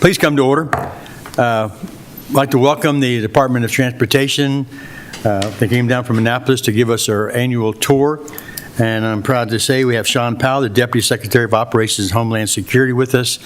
Please come to order. I'd like to welcome the Department of Transportation. They came down from Annapolis to give us our annual tour. And I'm proud to say we have Sean Powell, the Deputy Secretary of Operations and Homeland Security, with us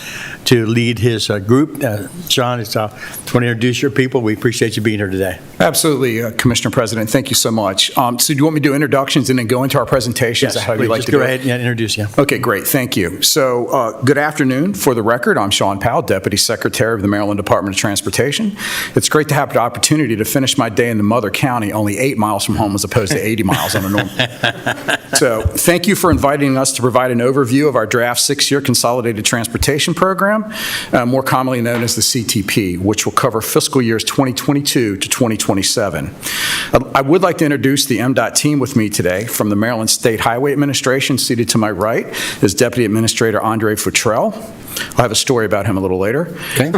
to lead his group. Sean, I want to introduce your people. We appreciate you being here today. Absolutely, Commissioner President. Thank you so much. So do you want me to do introductions and then go into our presentations? Yes, How please, you like just to go do ahead it? and introduce you. Okay, great. Thank you. So good afternoon. For the record, I'm Sean Powell, Deputy Secretary of the Maryland Department of Transportation. It's great to have the opportunity to finish my day in the mother county only 8 miles from home as opposed to 80 miles on a normal. So thank you for inviting us to provide an overview of our draft 6-year Consolidated Transportation Program, more commonly known as the CTP, which will cover fiscal years 2022 to 2027. I would like to introduce the MDOT team with me today. From the Maryland State Highway Administration, seated to my right is Deputy Administrator Andre Futrell. I'll have a story about him a little later. Okay.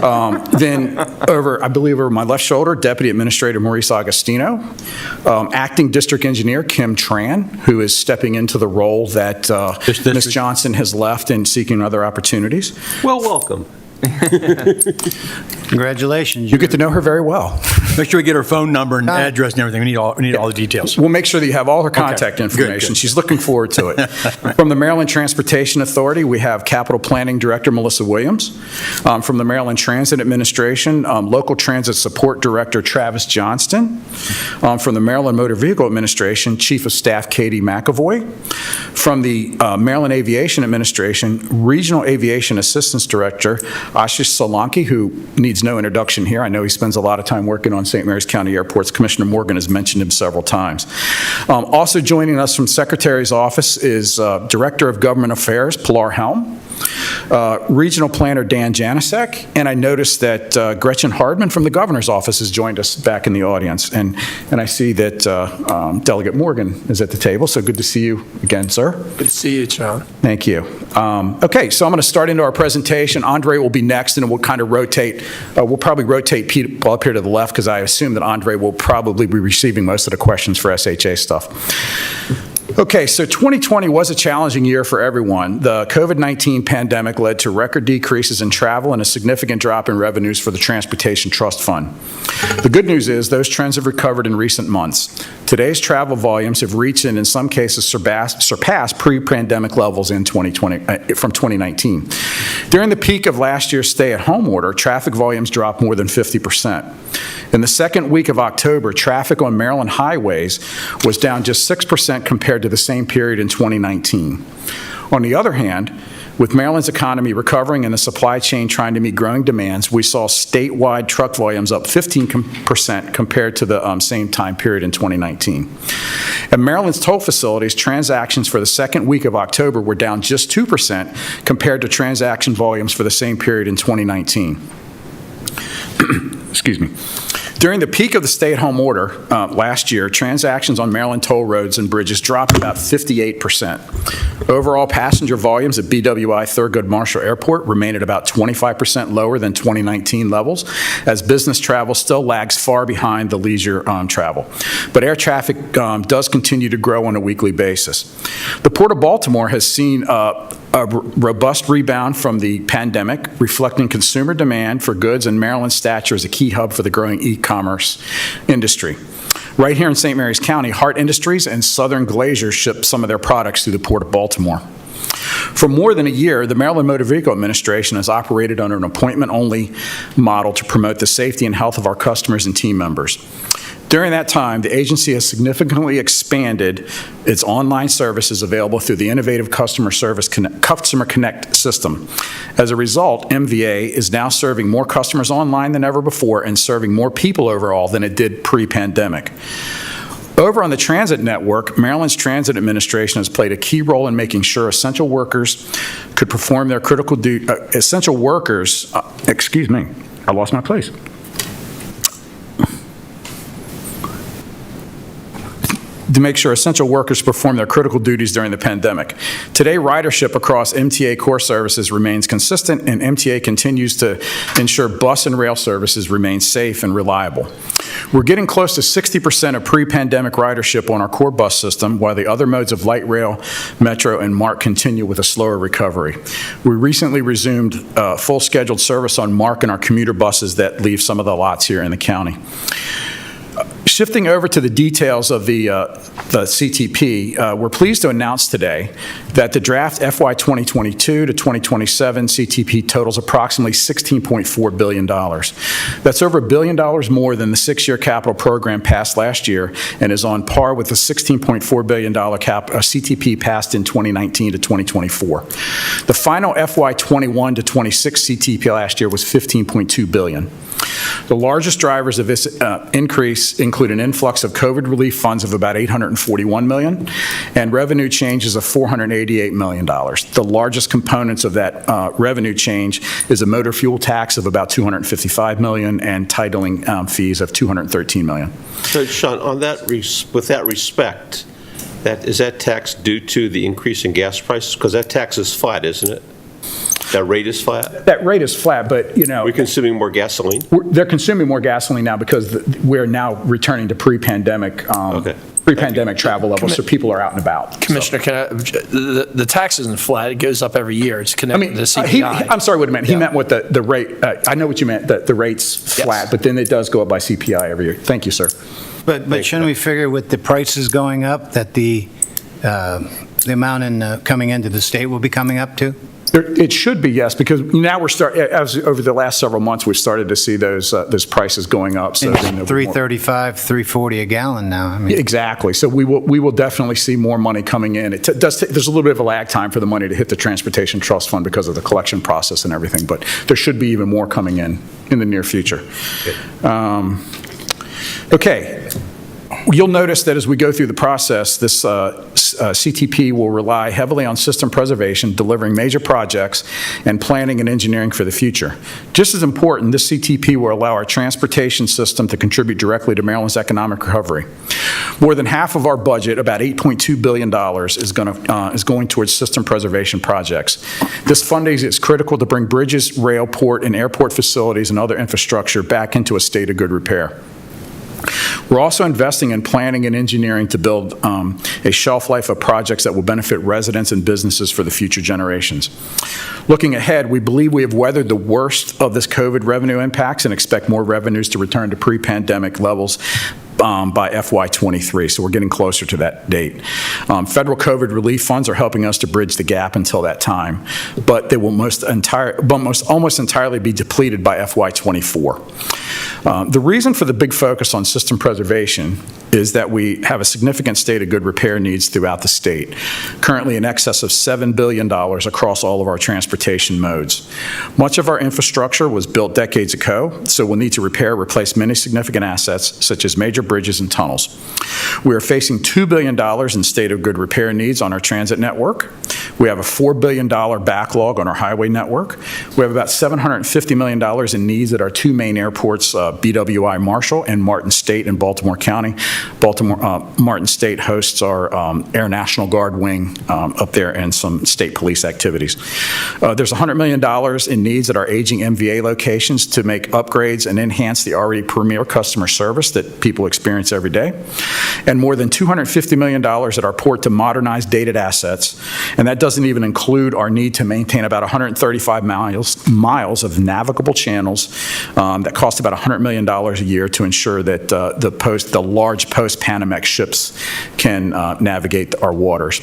Then I believe over my left shoulder, Deputy Administrator Maurice Agostino, Acting District Engineer Kim Tran, who is stepping into the role that Ms. Johnson has left and seeking other opportunities. Well, welcome. Congratulations. You get to know her very well. Make sure we get her phone number and address and everything. We need all the details. We'll make sure that you have all her contact information. Good. She's looking forward to it. From the Maryland Transportation Authority, we have Capital Planning Director Melissa Williams. From the Maryland Transit Administration, Local Transit Support Director Travis Johnston. From the Maryland Motor Vehicle Administration, Chief of Staff Katie McAvoy. From the Maryland Aviation Administration, Regional Aviation Assistance Director Ashish Solanki, who needs no introduction here. I know he spends a lot of time working on St. Mary's County airports. Commissioner Morgan has mentioned him several times. Also joining us from Secretary's office is Director of Government Affairs, Pilar Helm, Regional Planner Dan Janasek, and I noticed that Gretchen Hardman from the Governor's office has joined us back in the audience. And I see that Delegate Morgan is at the table, so good to see you again, sir. Good to see you, John. Thank you. Okay, so I'm going to start into our presentation. Andre will be next, and we'll kind of rotate. We'll probably rotate people up here to the left because I assume that Andre will probably be receiving most of the questions for SHA stuff. Okay, so 2020 was a challenging year for everyone. The COVID-19 pandemic led to record decreases in travel and a significant drop in revenues for the Transportation Trust Fund. The good news is those trends have recovered in recent months. Today's travel volumes have reached and in some cases surpassed pre-pandemic levels in 2020 from 2019. During the peak of last year's stay-at-home order, traffic volumes dropped more than 50%. In the second week of October, traffic on Maryland highways was down just 6% compared to the same period in 2019. On the other hand, with Maryland's economy recovering and the supply chain trying to meet growing demands, we saw statewide truck volumes up 15% compared to the same time period in 2019. At Maryland's toll facilities, transactions for the second week of October were down just 2% compared to transaction volumes for the same period in 2019. Excuse me. During the peak of the stay-at-home order last year, transactions on Maryland toll roads and bridges dropped about 58%. Overall passenger volumes at BWI Thurgood Marshall Airport remain at about 25% lower than 2019 levels, as business travel still lags far behind the leisure travel. But air traffic does continue to grow on a weekly basis. The Port of Baltimore has seen a robust rebound from the pandemic, reflecting consumer demand for goods and Maryland's stature as a key hub for the growing e-commerce industry. Right here in St. Mary's County, Hart Industries and Southern Glacier ship some of their products through the Port of Baltimore. For more than a year, the Maryland Motor Vehicle Administration has operated under an appointment-only model to promote the safety and health of our customers and team members. During that time, the agency has significantly expanded its online services available through the innovative Customer Connect system. As a result, MVA is now serving more customers online than ever before and serving more people overall than it did pre-pandemic. Over on the transit network, Maryland's Transit Administration has played a key role in making sure essential workers could perform their critical duty. Excuse me, I lost my place. to make sure essential workers perform their critical duties during the pandemic. Today, ridership across MTA core services remains consistent, and MTA continues to ensure bus and rail services remain safe and reliable. We're getting close to 60% of pre-pandemic ridership on our core bus system, while the other modes of light rail, metro, and MARC continue with a slower recovery. We recently resumed full scheduled service on MARC and our commuter buses that leave some of the lots here in the county. Shifting over to the details of the CTP, we're pleased to announce today that the draft FY 2022 to 2027 CTP totals approximately $16.4 billion. That's over $1 billion more than the 6-year capital program passed last year and is on par with the $16.4 billion CTP passed in 2019 to 2024. The final FY 21 to 26 CTP last year was $15.2 billion. The largest drivers of this increase include an influx of COVID relief funds of about $841 million and revenue changes of $488 million. The largest components of that revenue change is a motor fuel tax of about $255 million and titling fees of $213 million. So, Sean, on that, with that respect, is that tax due to the increase in gas prices? Because that tax is flat, isn't it? That rate is flat? That rate is flat, but, you know... We're consuming more gasoline? They're consuming more gasoline now because we're now returning to pre-pandemic travel levels, so people are out and about. Commissioner, the tax isn't flat. It goes up every year. It's connected to the CPI. I'm sorry, what he meant. He meant what the rate, I know what you meant, that the rate's flat, but then it does go up by CPI every year. Thank you, sir. But shouldn't we figure with the prices going up that the amount coming into the state will be coming up too? It should be, yes, because now over the last several months, we've started to see those prices going up. So $3.35, $3.40 a gallon now. I mean. Exactly. So we will definitely see more money coming in. There's a little bit of a lag time for the money to hit the Transportation Trust Fund because of the collection process and everything, but there should be even more coming in the near future. Okay. You'll notice that as we go through the process, this CTP will rely heavily on system preservation, delivering major projects, and planning and engineering for the future. Just as important, this CTP will allow our transportation system to contribute directly to Maryland's economic recovery. More than half of our budget, about $8.2 billion, is going towards system preservation projects. This funding is critical to bring bridges, rail, port, and airport facilities and other infrastructure back into a state of good repair. We're also investing in planning and engineering to build a shelf life of projects that will benefit residents and businesses for the future generations. Looking ahead, we believe we have weathered the worst of this COVID revenue impacts and expect more revenues to return to pre-pandemic levels by FY23, so we're getting closer to that date. Federal COVID relief funds are helping us to bridge the gap until that time, but they will almost entirely be depleted by FY24. The reason for the big focus on system preservation is that we have a significant state of good repair needs throughout the state, currently in excess of $7 billion across all of our transportation modes. Much of our infrastructure was built decades ago, so we'll need to repair or replace many significant assets, such as major bridges and tunnels. We are facing $2 billion in state of good repair needs on our transit network. We have a $4 billion backlog on our highway network. We have about $750 million in needs at our two main airports, BWI Marshall and Martin State in Baltimore County. Martin State hosts our Air National Guard wing up there and some state police activities. There's $100 million in needs at our aging MVA locations to make upgrades and enhance the already premier customer service that people experience every day. And more than $250 million at our port to modernize dated assets. And that doesn't even include our need to maintain about 135 miles of navigable channels that cost about $100 million a year to ensure that the large post-Panamax ships can navigate our waters.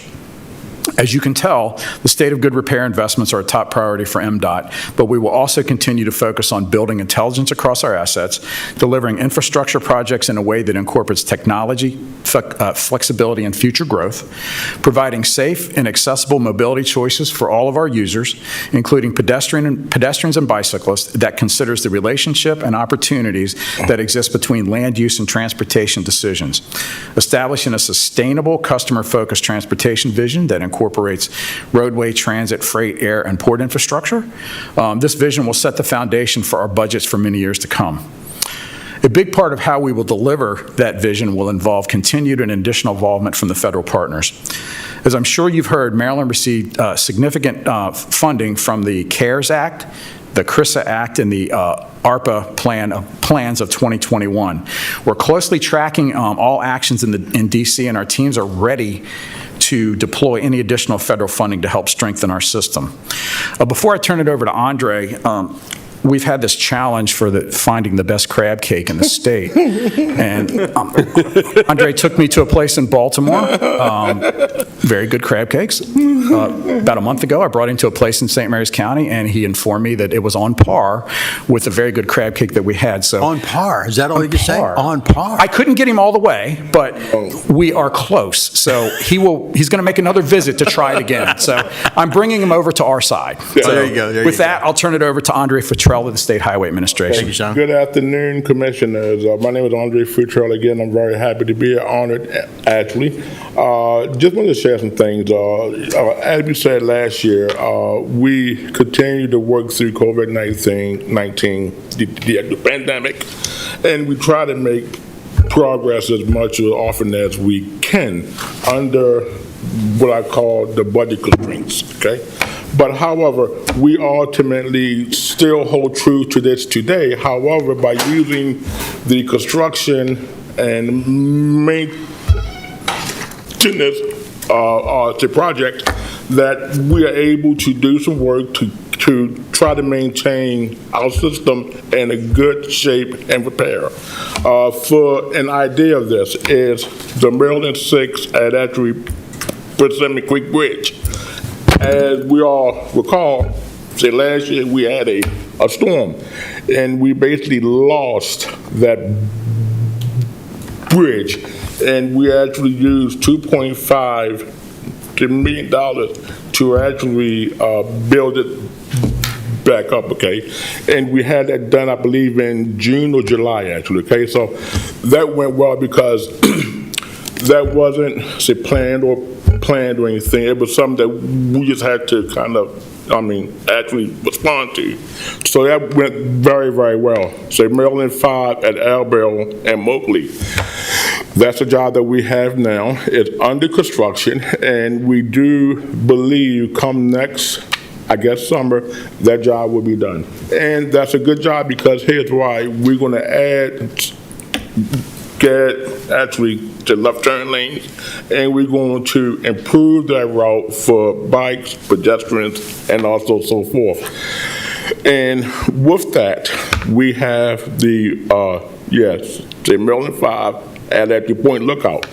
As you can tell, the state of good repair investments are a top priority for MDOT, but we will also continue to focus on building intelligence across our assets, delivering infrastructure projects in a way that incorporates technology, flexibility, and future growth, providing safe and accessible mobility choices for all of our users, including pedestrians and bicyclists, that considers the relationship and opportunities that exist between land use and transportation decisions, establishing a sustainable, customer-focused transportation vision that incorporates roadway, transit, freight, air, and port infrastructure. This vision will set the foundation for our budgets for many years to come. A big part of how we will deliver that vision will involve continued and additional involvement from the federal partners. As I'm sure you've heard, Maryland received significant funding from the CARES Act, the CRISA Act, and the ARPA plans of 2021. We're closely tracking all actions in D.C., and our teams are ready to deploy any additional federal funding to help strengthen our system. Before I turn it over to Andre, we've had this challenge for finding the best crab cake in the state. And Andre took me to a place in Baltimore, very good crab cakes. About a month ago, I brought him to a place in St. Mary's County, and he informed me that it was on par with a very good crab cake that we had. So On par, is that all you can say? par. On par. I couldn't get him all the way, but we are close. So he's going to make another visit to try it again. So I'm bringing him over to our side. So there you go, there you with go. that, I'll turn it over to Andre Futrell of the State Highway Administration. Thank you, Sean. Good afternoon, Commissioners. My name is Andre Futrell again. I'm very happy to be here, honored, actually. Just wanted to share some things. As we said last year, we continue to work through COVID-19, the pandemic, and we try to make progress as much or often as we can under what I call the budget constraints, okay? But however, we ultimately still hold true to this today. However, by using the construction and maintenance the project, that we are able to do some work to try to maintain our system in a good shape and repair. For an idea of this is the Maryland 6 at actually Persimmon Creek Bridge. As we all recall, say last year we had a storm, and we basically lost that bridge, and we actually used $2.5 million to actually build it back up, okay? And we had that done, I believe, in June or July, actually, okay? So that went well because that wasn't, say, planned or anything. It was something that we just had to kind of, actually respond to. So that went very, very well. So Maryland 5 at Albell and Moakley. That's a job that we have now. It's under construction, and we do believe come next, I guess, summer, that job will be done. And that's a good job because here's why. We're going to get actually the left turn lanes, and we're going to improve that route for bikes, pedestrians, and also so forth. And with that, we have the Maryland 5 at the Point Lookout.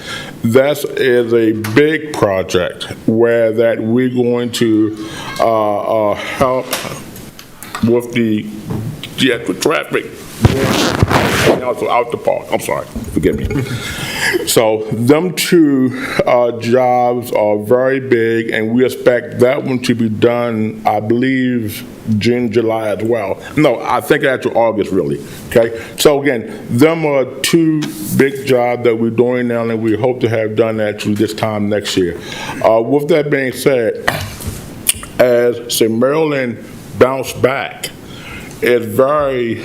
That is a big project where that we're going to help with the traffic and also out the park. I'm sorry, forgive me. So them two jobs are very big, and we expect that one to be done, I believe, June, July as well. No, I think actually August, really, okay? So again, them are two big jobs that we're doing now, and we hope to have done actually this time next year. With that being said, as, say, Maryland bounced back, it's very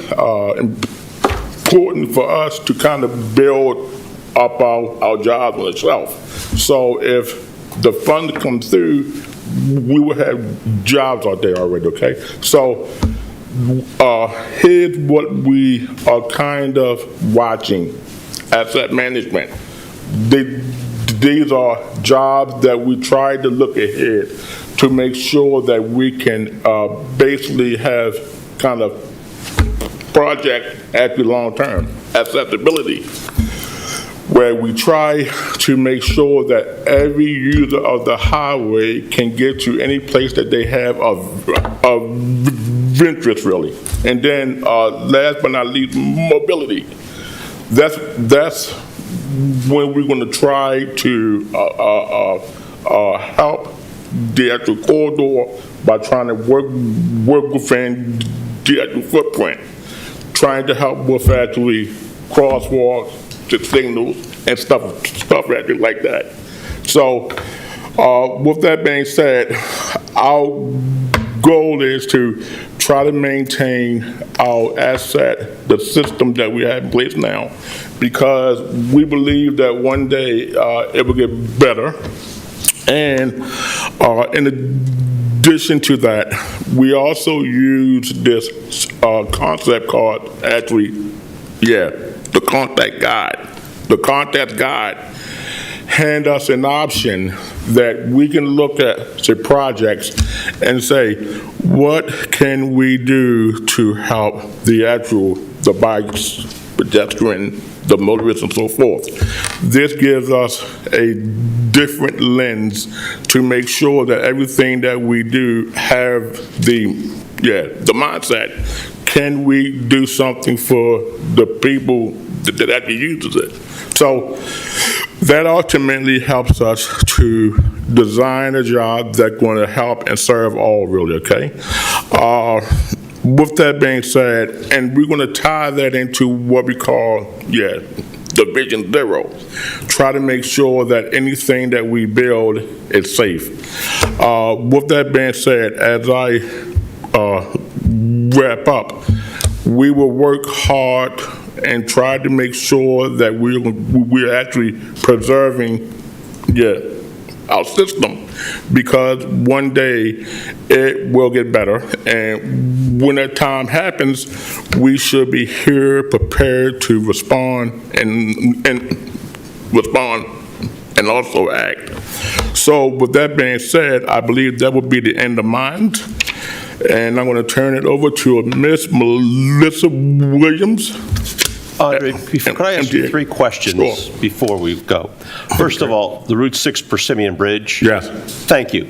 important for us to kind of build up our jobs on itself. So if the fund comes through, we will have jobs out there already, okay? So here's what we are kind of watching: asset management. These are jobs that we try to look ahead to make sure that we can basically have kind of project at the long term. Accessibility, where we try to make sure that every user of the highway can get to any place that they have of interest, really. And then last but not least, mobility. That's when we're going to try to help the actual corridor by trying to work within the actual footprint, trying to help with actually crosswalks, signals, and stuff like that. So with that being said, our goal is to try to maintain our asset, the system that we have in place now, because we believe that one day it will get better. And in addition to that, we also use this concept called, the contact guide. The contact guide hand us an option that we can look at the projects and say, what can we do to help the bikes, pedestrian, the motorists and so forth. This gives us a different lens to make sure that everything that we do have the mindset. Can we do something for the people that actually uses it? So that ultimately helps us to design a job that's going to help and serve all, really, okay? With that being said, and we're going to tie that into what we call, the Vision Zero. Try to make sure that anything that we build is safe. With that being said, as I wrap up, we will work hard and try to make sure that we're actually preserving, our system, because one day it will get better, and when that time happens, we should be here prepared to respond and also act. So with that being said, I believe that would be the end of mine, and I'm going to turn it over to Miss Melissa Williams. Andre, could I ask you 3 questions before we go? First of all, the Route 6 Persimmon Bridge. Yes. Thank you.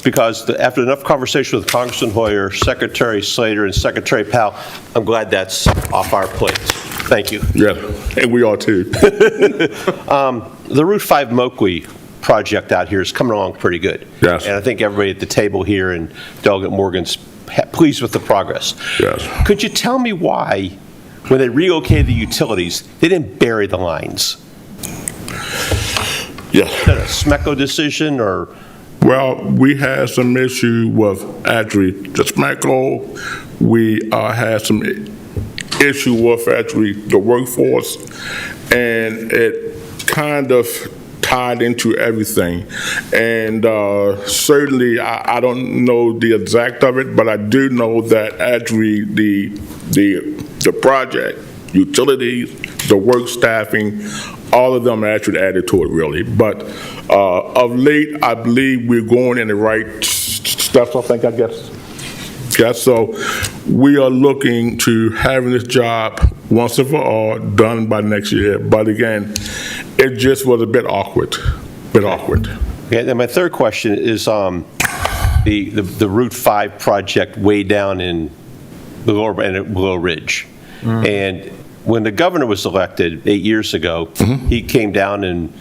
Because after enough conversation with Congressman Hoyer, Secretary Slater, and Secretary Powell, I'm glad that's off our plates. Thank you. Yes, and we are too. The Route 5 Moqui project out here is coming along pretty good. Yes. And I think everybody at the table here and Delegate Morgan's pleased with the progress. Yes. Could you tell me why, when they relocated the utilities, they didn't bury the lines? Yes. Is that a SMECO decision, or? Well, we had some issue with actually the SMECO. We had some issue with actually the workforce, and it kind of tied into everything. And certainly, I don't know the exact of it, but I do know that actually the project, utilities, the work staffing, all of them actually added to it, really. But of late, I believe we're going in the right steps, I guess. So we are looking to having this job once and for all done by next year. But again, it just was a bit awkward. Okay, then my third question is the Route 5 project way down in Willow Ridge. And when the governor was elected 8 years ago, he came down in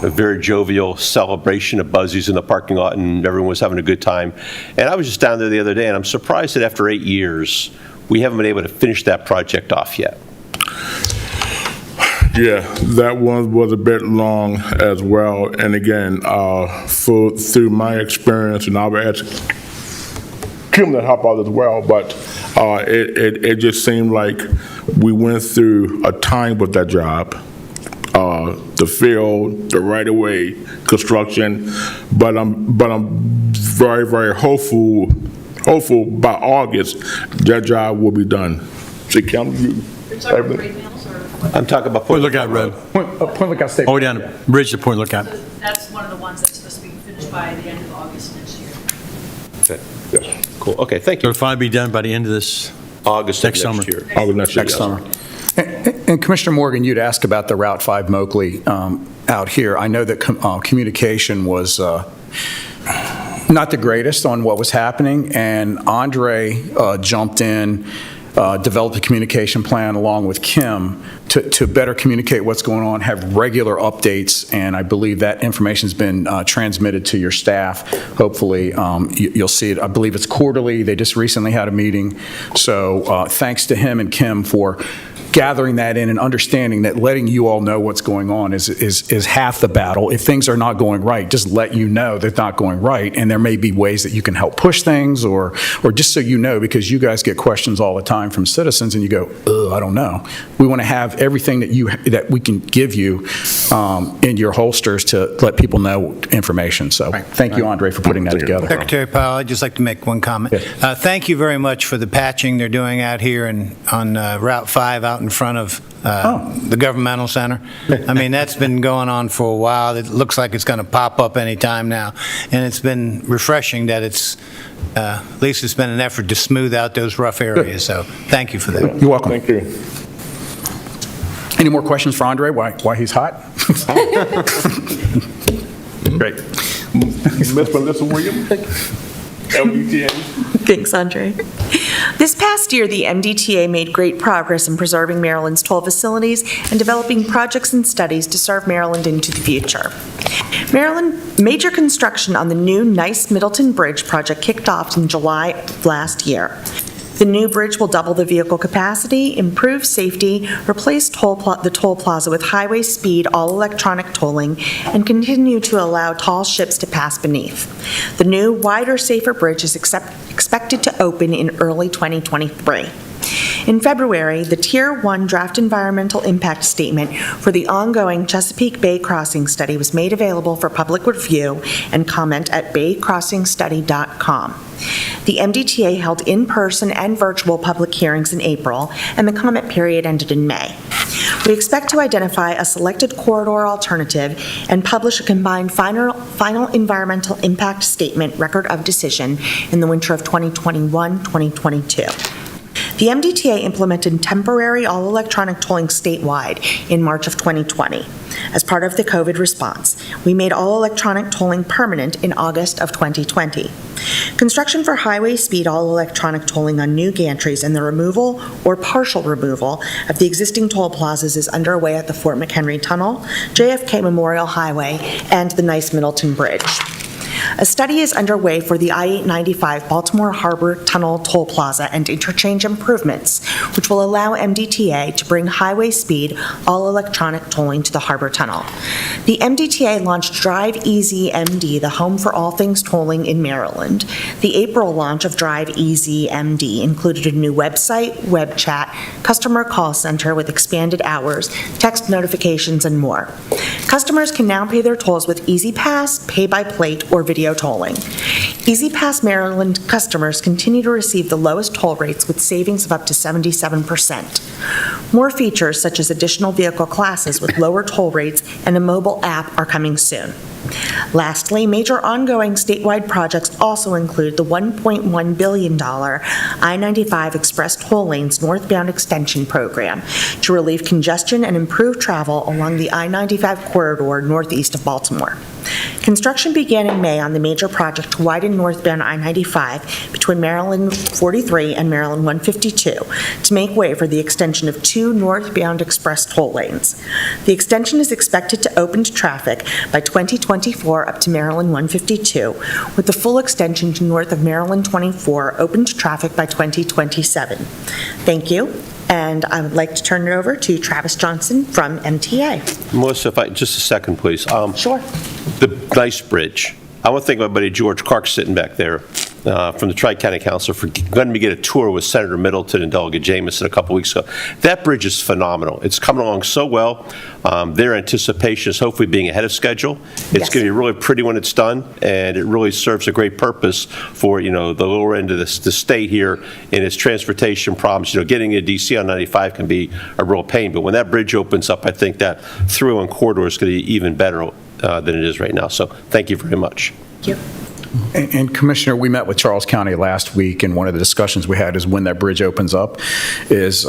a very jovial celebration of Buzzies in the parking lot, and everyone was having a good time. And I was just down there the other day, and I'm surprised that after 8 years, we haven't been able to finish that project off yet. Yeah, that one was a bit long as well. And again, through my experience, and I'll ask Kim to help out as well, but it just seemed like we went through a time with that job. The field, the right-of-way, construction, but I'm very, very hopeful by August that job will be done. See, Kim, You're talking about Great Mills or what? I'm talking about Point Lookout Road. Point Lookout State. All the way down the bridge to Point Lookout. So that's one of the ones that's supposed to be finished by the end of August next year. Cool. Okay, thank So you. it'll finally be done by the end of this. August Next of summer. next year. August Next summer. And Commissioner Morgan, you'd asked about the Route 5 Moakley out here. I know that communication was not the greatest on what was happening, and Andre jumped in, developed a communication plan along with Kim to better communicate what's going on, have regular updates, and I believe that information's been transmitted to your staff. Hopefully, you'll see it. I believe it's quarterly. They just recently had a meeting. So thanks to him and Kim for gathering that in and understanding that letting you all know what's going on is half the battle. If things are not going right, just let you know they're not going right, and there may be ways that you can help push things, or just so you know, because you guys get questions all the time from citizens, and you go, I don't know. We want to have everything that we can give you in your holsters to let people know information. So thank you, Andre, for putting that together. Secretary Powell, I'd just like to make one comment. Thank you very much for the patching they're doing out here on Route 5 out in front of the governmental center. I mean, that's been going on for a while. It looks like it's going to pop up any time now. And it's been refreshing that at least it's been an effort to smooth out those rough areas. So thank you for that. You're welcome. Thank you. Any more questions for Andre, why he's hot? Great. Ms. Melissa Williams, MDTA. Thanks, Andre. This past year, the MDTA made great progress in preserving Maryland's toll facilities and developing projects and studies to serve Maryland into the future. Major construction on the new Nice Middleton Bridge project kicked off in July of last year. The new bridge will double the vehicle capacity, improve safety, replace the toll plaza with highway speed all-electronic tolling, and continue to allow tall ships to pass beneath. The new, wider, safer bridge is expected to open in early 2023. In February, the Tier 1 draft environmental impact statement for the ongoing Chesapeake Bay Crossing study was made available for public review and comment at baycrossingstudy.com. The MDTA held in-person and virtual public hearings in April, and the comment period ended in May. We expect to identify a selected corridor alternative and publish a combined final environmental impact statement record of decision in the winter of 2021-2022. The MDTA implemented temporary all-electronic tolling statewide in March of 2020. As part of the COVID response, we made all-electronic tolling permanent in August of 2020. Construction for highway speed all-electronic tolling on new gantries and the removal or partial removal of the existing toll plazas is underway at the Fort McHenry Tunnel, JFK Memorial Highway, and the Nice Middleton Bridge. A study is underway for the I-895 Baltimore Harbor Tunnel Toll Plaza and interchange improvements, which will allow MDTA to bring highway speed, all-electronic tolling to the Harbor Tunnel. The MDTA launched Drive Easy MD, the home for all things tolling in Maryland. The April launch of Drive Easy MD included a new website, web chat, customer call center with expanded hours, text notifications, and more. Customers can now pay their tolls with EasyPass, Pay by Plate, or video tolling. EasyPass Maryland customers continue to receive the lowest toll rates with savings of up to 77%. More features such as additional vehicle classes with lower toll rates and a mobile app are coming soon. Lastly, major ongoing statewide projects also include the $1.1 billion I-95 Express Toll Lanes northbound extension program to relieve congestion and improve travel along the I-95 corridor northeast of Baltimore. Construction began in May on the major project to widen northbound I-95 between Maryland 43 and Maryland 152 to make way for the extension of 2 northbound express toll lanes. The extension is expected to open to traffic by 2024 up to Maryland 152, with the full extension to north of Maryland 24 open to traffic by 2027. Thank you. And I would like to turn it over to Travis Johnson from MTA. Melissa, just a second, please. Sure. The Nice Bridge. I want to thank my buddy George Clark sitting back there from the Tri-County Council for letting me get a tour with Senator Middleton and Delegate Jameson a couple weeks ago. That bridge is phenomenal. It's coming along so well. Their anticipation is hopefully being ahead of schedule. It's going to be really pretty when it's done, and it really serves a great purpose for, the lower end of the state here in its transportation problems. Getting into DC on 95 can be a real pain, but when that bridge opens up, I think that through and corridor is going to be even better than it is right now. So thank you very much. Thank you. And Commissioner, we met with Charles County last week, and one of the discussions we had is when that bridge opens up is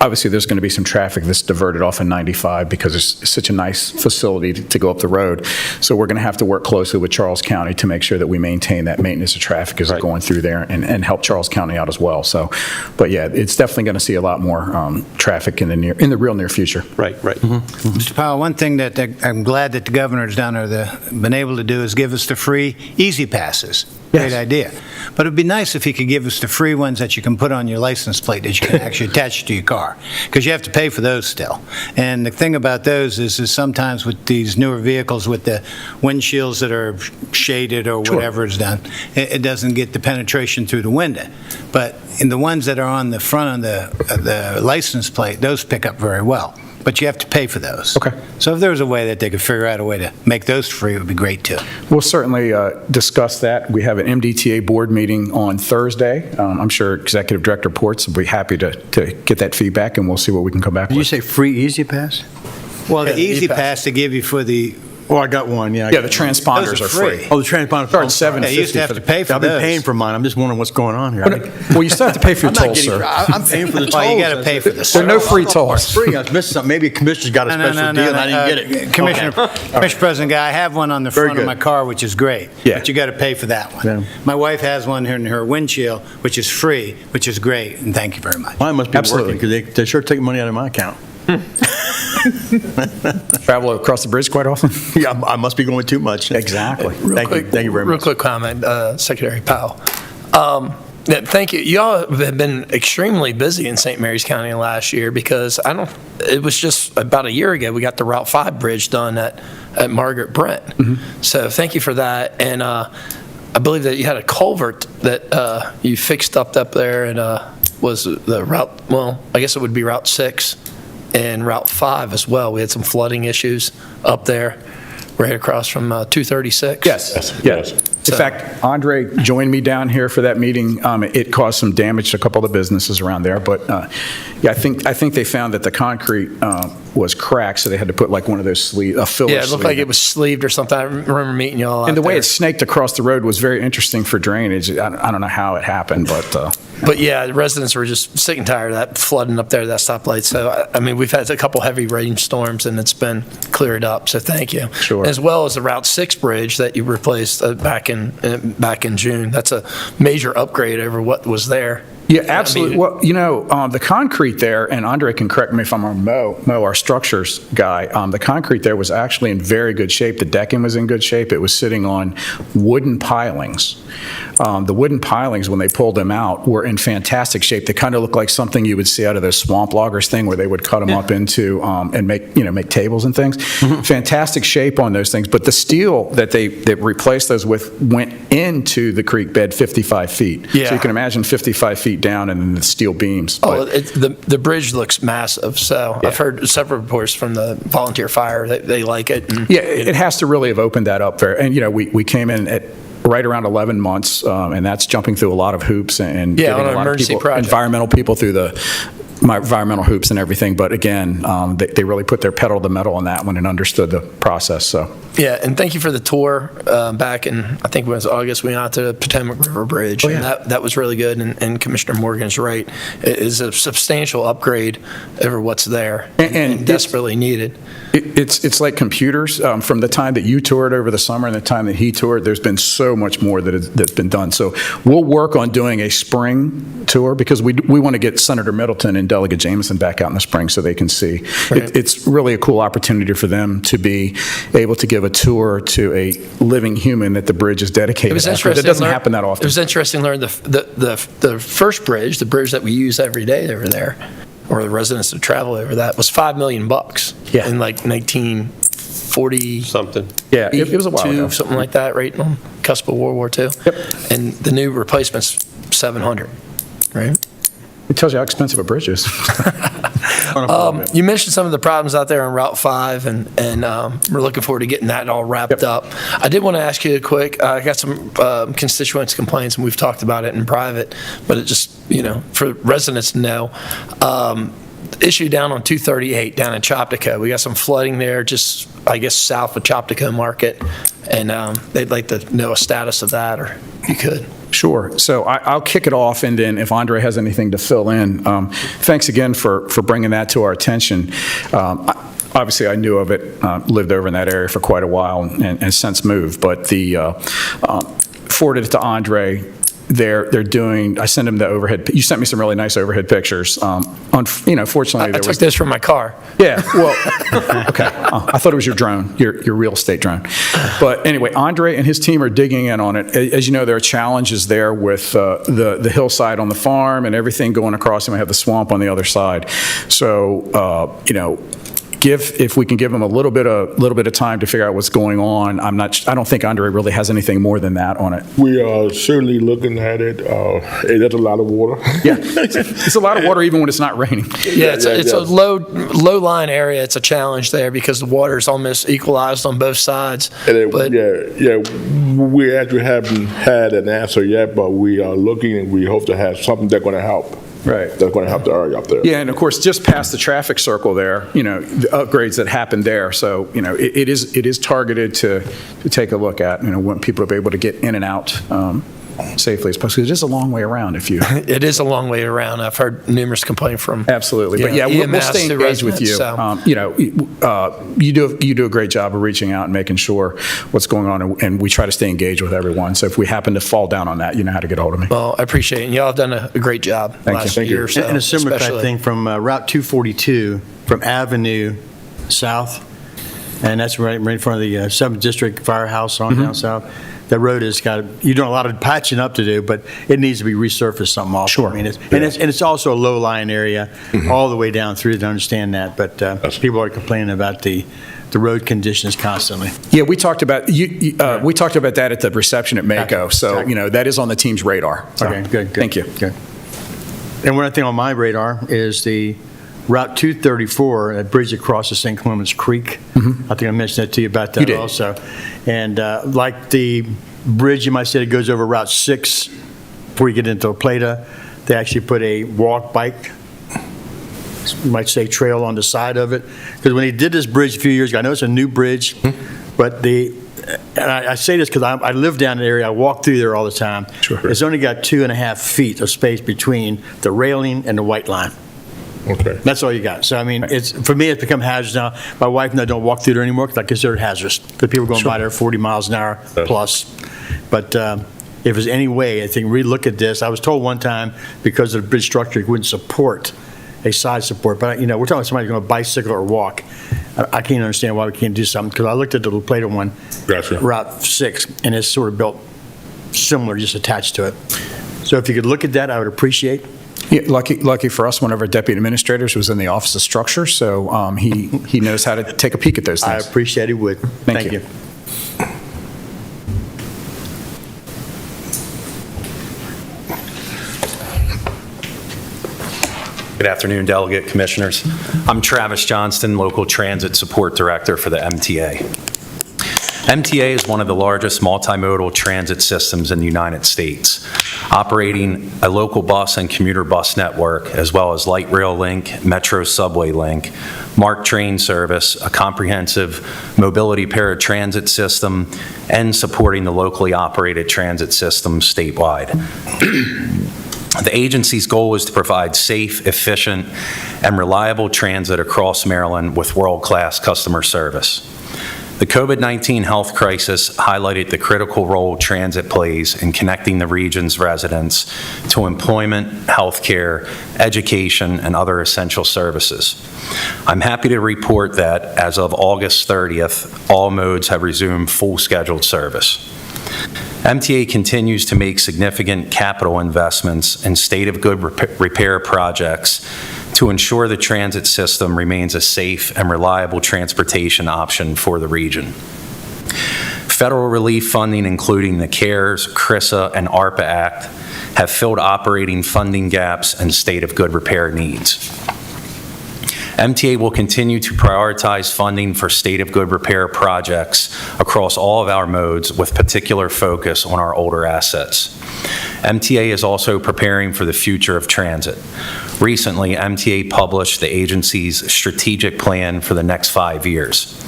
obviously there's going to be some traffic that's diverted off in 95 because it's such a nice facility to go up the road. So we're going to have to work closely with Charles County to make sure that we maintain that maintenance of traffic as it's going through there and help Charles County out as well. So, but yeah, it's definitely going to see a lot more traffic in the real near future. Right. Mm-hmm. Mr. Powell, one thing that I'm glad that the governor's down there been able to do is give us the free Easy Passes. Great idea. But it'd be nice if he could give us the free ones that you can put on your license plate that you can actually attach to your car. car, because you have to pay for those still. And the thing about those is sometimes with these newer vehicles with the windshields that are shaded or whatever is done, it doesn't get the penetration through the window. But in the ones that are on the front of the license plate, those pick up very well. But you have to pay for those. Okay. So if there was a way that they could figure out a way to make those free, it would be great too. We'll certainly discuss that. We have an MDTA board meeting on Thursday. I'm sure Executive Director Ports will be happy to get that feedback, and we'll see what we can come back Did you with. say free Easy Pass? Well, Yeah, the the Easy E-Pass. Pass they give you for the, Oh, I got one, yeah. Yeah, the transponders Those are are free. free. Oh, the transponder. Charge $7.50 yeah, you used to have for to the- pay for I've been those. paying for mine. I'm just wondering what's going on here. Well, you still have to pay for your I'm not tolls, getting, sir. I'm paying for the tolls. Well, you got to pay for this. There are no free tolls. It's free. I missed something. Maybe Commissioner's got a special deal and I didn't get it. Commissioner President, I have one on the Very front of good. my car, which is great. Yeah. But you got to pay for that one. Yeah. My wife has one in her windshield, which is free, which is great, and thank you very much. Mine must be Absolutely. working because they sure take money out of my account. Travel across the bridge quite often? Yeah, I must be going too much. Exactly. Thank you very Real much. quick comment, Secretary Powell. Yeah, thank you. Y'all have been extremely busy in St. Mary's County last year because it was just about a year ago we got the Route 5 bridge done at Margaret Brent. So thank you for that. And I believe that you had a culvert that you fixed up there and was the route, well, I guess it would be Route 6 and Route 5 as well. We had some flooding issues up there right across from 236. Yes. In fact, Andre joined me down here for that meeting. It caused some damage to a couple of the businesses around there, but yeah, I think they found that the concrete was cracked, so they had to put like one of those a filler Yeah, it looked sleeve. like it was sleeved or something. I remember meeting y'all out And the way there. it snaked across the road was very interesting for drainage. I don't know how it happened, but But yeah, the residents were just sick and tired of that flooding up there, that stoplight. So, I mean, we've had a couple heavy rainstorms and it's been cleared up, so thank you. Sure. As well as the Route 6 bridge that you replaced back in June. That's a major upgrade over what was there. yeah, absolutely. Well, the concrete there, and Andre can correct me if I'm wrong, Mo, our structures guy, the concrete there was actually in very good shape. The decking was in good shape. It was sitting on wooden pilings. The wooden pilings, when they pulled them out, were in fantastic shape. They kind of look like something you would see out of the swamp loggers thing where they would cut them up into and make tables and things. Fantastic shape on those things. But the steel that they replaced those with went into the creek bed 55 feet. Yeah. So you can imagine 55 feet down and then the steel beams. Oh, But the bridge looks massive. So I've heard several reports from the volunteer fire that they like it. And, yeah, it has to really have opened that up there. And, we came in at right around 11 months, and that's jumping through a lot of hoops and Yeah, getting on an a lot emergency of people, project. environmental people through my environmental hoops and everything. But again, they really put their pedal to the metal on that one and understood the process. So Yeah, and thank you for the tour back in, I think it was August, we went out to the Potomac River Bridge. And that was really good, and Commissioner Morgan's right. It is a substantial upgrade over what's there and desperately needed. It's like computers. From the time that you toured over the summer and the time that he toured, there's been so much more that's been done. So we'll work on doing a spring tour because we want to get Senator Middleton and Delegate Jameson back out in the spring so they can see. Right. It's really a cool opportunity for them to be able to give a tour to a living human that the bridge is dedicated It was after. interesting. That doesn't to learn- happen that often. It was interesting to learn the first bridge, the bridge that we use every day over there, or the residents that travel over that, was $5 million Yeah. in like 1940. Something. Yeah, it was a while ago. Something like that, right on cusp of World War II. Yep. And the new replacement's $700, right? It tells you how expensive a bridge is. You mentioned some of the problems out there on Route 5, and we're looking forward to getting that all wrapped up. I did want to ask you a quick, I got some constituents' complaints, and we've talked about it in private, but it just, for residents to know, issue down on 238 down in Chopticco. We got some flooding there, just, I guess, south of Chopticco Market, and they'd like to know a status of that, or if you could. Sure. So I'll kick it off, and then if Andre has anything to fill in. Thanks again for bringing that to our attention. Obviously, I knew of it, lived over in that area for quite a while, and since moved. But forwarded it to Andre. They're doing, I sent him the overhead, you sent me some really nice overhead pictures. fortunately, I there took was... this from my car. Yeah, well, okay. Oh, I thought it was your drone, your real estate drone. But anyway, Andre and his team are digging in on it. As you know, there are challenges there with the hillside on the farm and everything going across, and we have the swamp on the other side. So, if we can give them a little bit of time to figure out what's going on, I don't think Andre really has anything more than that on it. We are certainly looking at it. There's a lot of water. Yeah, it's a lot of water even when it's not raining. Yeah, it's a low line area. It's a challenge there because the water's almost equalized on both sides. But We actually haven't had an answer yet, but we are looking, and we hope to have something that's going to help. Right. That's going to help the area up there. Yeah, and of course, just past the traffic circle there, the upgrades that happened there. So, it is targeted to take a look at, when people will be able to get in and out safely as possible. It is a long way around if you... It is a long way around. I've heard numerous complaints from... Absolutely. But we'll EMS stay to engaged with you. residents, You do a great job of reaching out and making sure what's going on, and we try to stay engaged with everyone. So if we happen to fall down on that, you know how to get a hold of me. Well, I appreciate it. And y'all have done a great job last year or so. And a similar type especially. thing from Route 242, from Avenue South, and that's right in front of the 7th District Firehouse on down south. That road has got, you're doing a lot of patching up to do, but it needs to be resurfaced something also. Sure. I mean, it's also a low-lying area all the way down through, to understand that, but people are complaining about the road conditions constantly. Yeah, we talked about we talked about that at the reception at Mako. So that is on the team's radar. So, Okay, good. Thank you. Good. And one thing on my radar is the Route 234, that bridge across the St. Clements Creek. I think I mentioned that to you about that You did. also. And like the bridge, you might say, that goes over Route 6 before you get into Plata, they actually put a bike, you might say trail on the side of it. Because when they did this bridge a few years ago, I know it's a new bridge, but and I say this because I live down in the area, I walk through there all the time. Sure. It's only got 2.5 feet of space between the railing and the white line. Okay. That's all you got. So, I mean, for me, it's become hazardous now. My wife and I don't walk through there anymore because I consider it hazardous. Because people are going by there 40 miles an hour plus. But if there's any way, I think, relook at this. I was told one time because of the bridge structure, it wouldn't support a side support. But, we're talking about somebody going to bicycle or walk. I can't understand why we can't do something. Because I looked at the La Plata one, Gotcha. Route 6, and it's sort of built similar, just attached to it. So if you could look at that, I would appreciate. Yeah, lucky for us, one of our deputy administrators was in the Office of Structure, so he knows how to take a peek at those I things. appreciate it. Would. Thank you. Good afternoon, Delegate Commissioners. I'm Travis Johnston, Local Transit Support Director for the MTA. MTA is one of the largest multimodal transit systems in the United States, operating a local bus and commuter bus network, as well as light rail link, metro subway link, MARC train service, a comprehensive mobility paratransit system, and supporting the locally operated transit system statewide. The agency's goal is to provide safe, efficient, and reliable transit across Maryland with world-class customer service. The COVID-19 health crisis highlighted the critical role transit plays in connecting the region's residents to employment, healthcare, education, and other essential services. I'm happy to report that as of August 30th, all modes have resumed full scheduled service. MTA continues to make significant capital investments in state-of-good repair projects to ensure the transit system remains a safe and reliable transportation option for the region. Federal relief funding, including the CARES, CRISA, and ARPA Act, have filled operating funding gaps and state-of-good repair needs. MTA will continue to prioritize funding for state-of-good repair projects across all of our modes with particular focus on our older assets. MTA is also preparing for the future of transit. Recently, MTA published the agency's strategic plan for the next 5 years.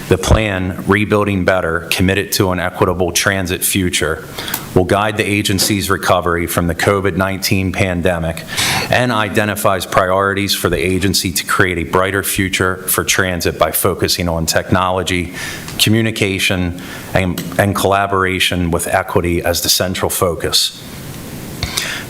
The plan, Rebuilding Better, Committed to an Equitable Transit Future, will guide the agency's recovery from the COVID-19 pandemic and identifies priorities for the agency to create a brighter future for transit by focusing on technology, communication, and collaboration with equity as the central focus.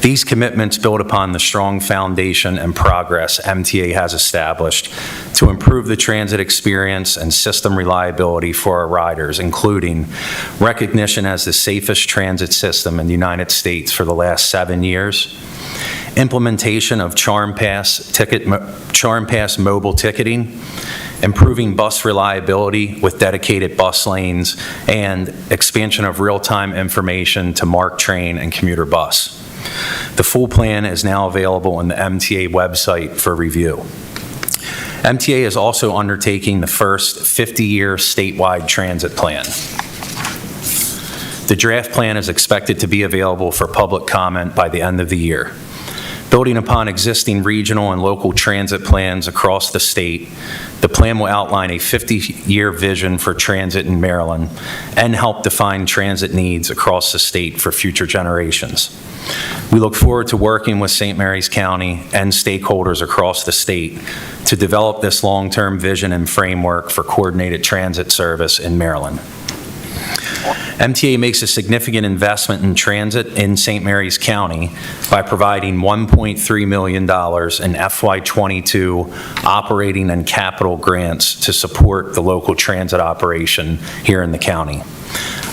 These commitments build upon the strong foundation and progress MTA has established to improve the transit experience and system reliability for our riders, including recognition as the safest transit system in the United States for the last 7 years, implementation of Charm Pass mobile ticketing, improving bus reliability with dedicated bus lanes, and expansion of real-time information to MARC Train and Commuter Bus. The full plan is now available on the MTA website for review. MTA is also undertaking the first 50-year statewide transit plan. The draft plan is expected to be available for public comment by the end of the year. Building upon existing regional and local transit plans across the state, the plan will outline a 50-year vision for transit in Maryland and help define transit needs across the state for future generations. We look forward to working with St. Mary's County and stakeholders across the state to develop this long-term vision and framework for coordinated transit service in Maryland. MTA makes a significant investment in transit in St. Mary's County by providing $1.3 million in FY22 operating and capital grants to support the local transit operation here in the county.